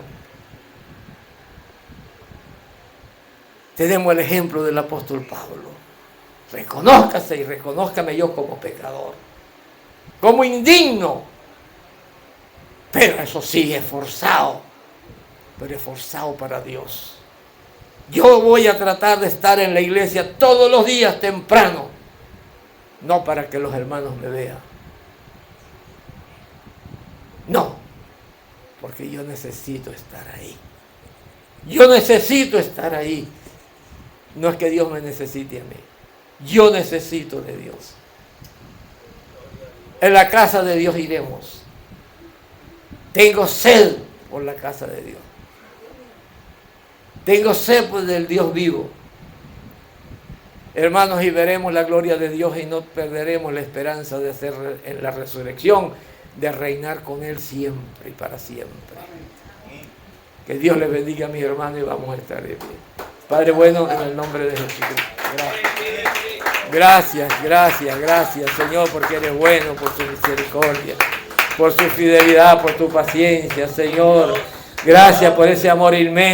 Tenemos el ejemplo del apóstol Pablo. Reconózcase y reconózcame yo como pecador, como indigno. Pero eso sí, esforzado, pero esforzado para Dios. Yo voy a tratar de estar en la iglesia todos los días temprano, no para que los hermanos me vean. No, porque yo necesito estar ahí. Yo necesito estar ahí. No es que Dios me necesite a mí. Yo necesito de Dios. En la casa de Dios iremos. Tengo sed por la casa de Dios. Tengo sed por del Dios vivo. Hermanos, y veremos la gloria de Dios y no perderemos la esperanza de ser en la resurrección, de reinar con Él siempre y para siempre. Que Dios les bendiga a mis hermanos y vamos a estar de pie. Padre bueno, en el nombre de Jesucristo. Gracias, Señor, porque eres bueno, por tu misericordia, por su fidelidad, por tu paciencia, Señor. Gracias por ese amor inmenso.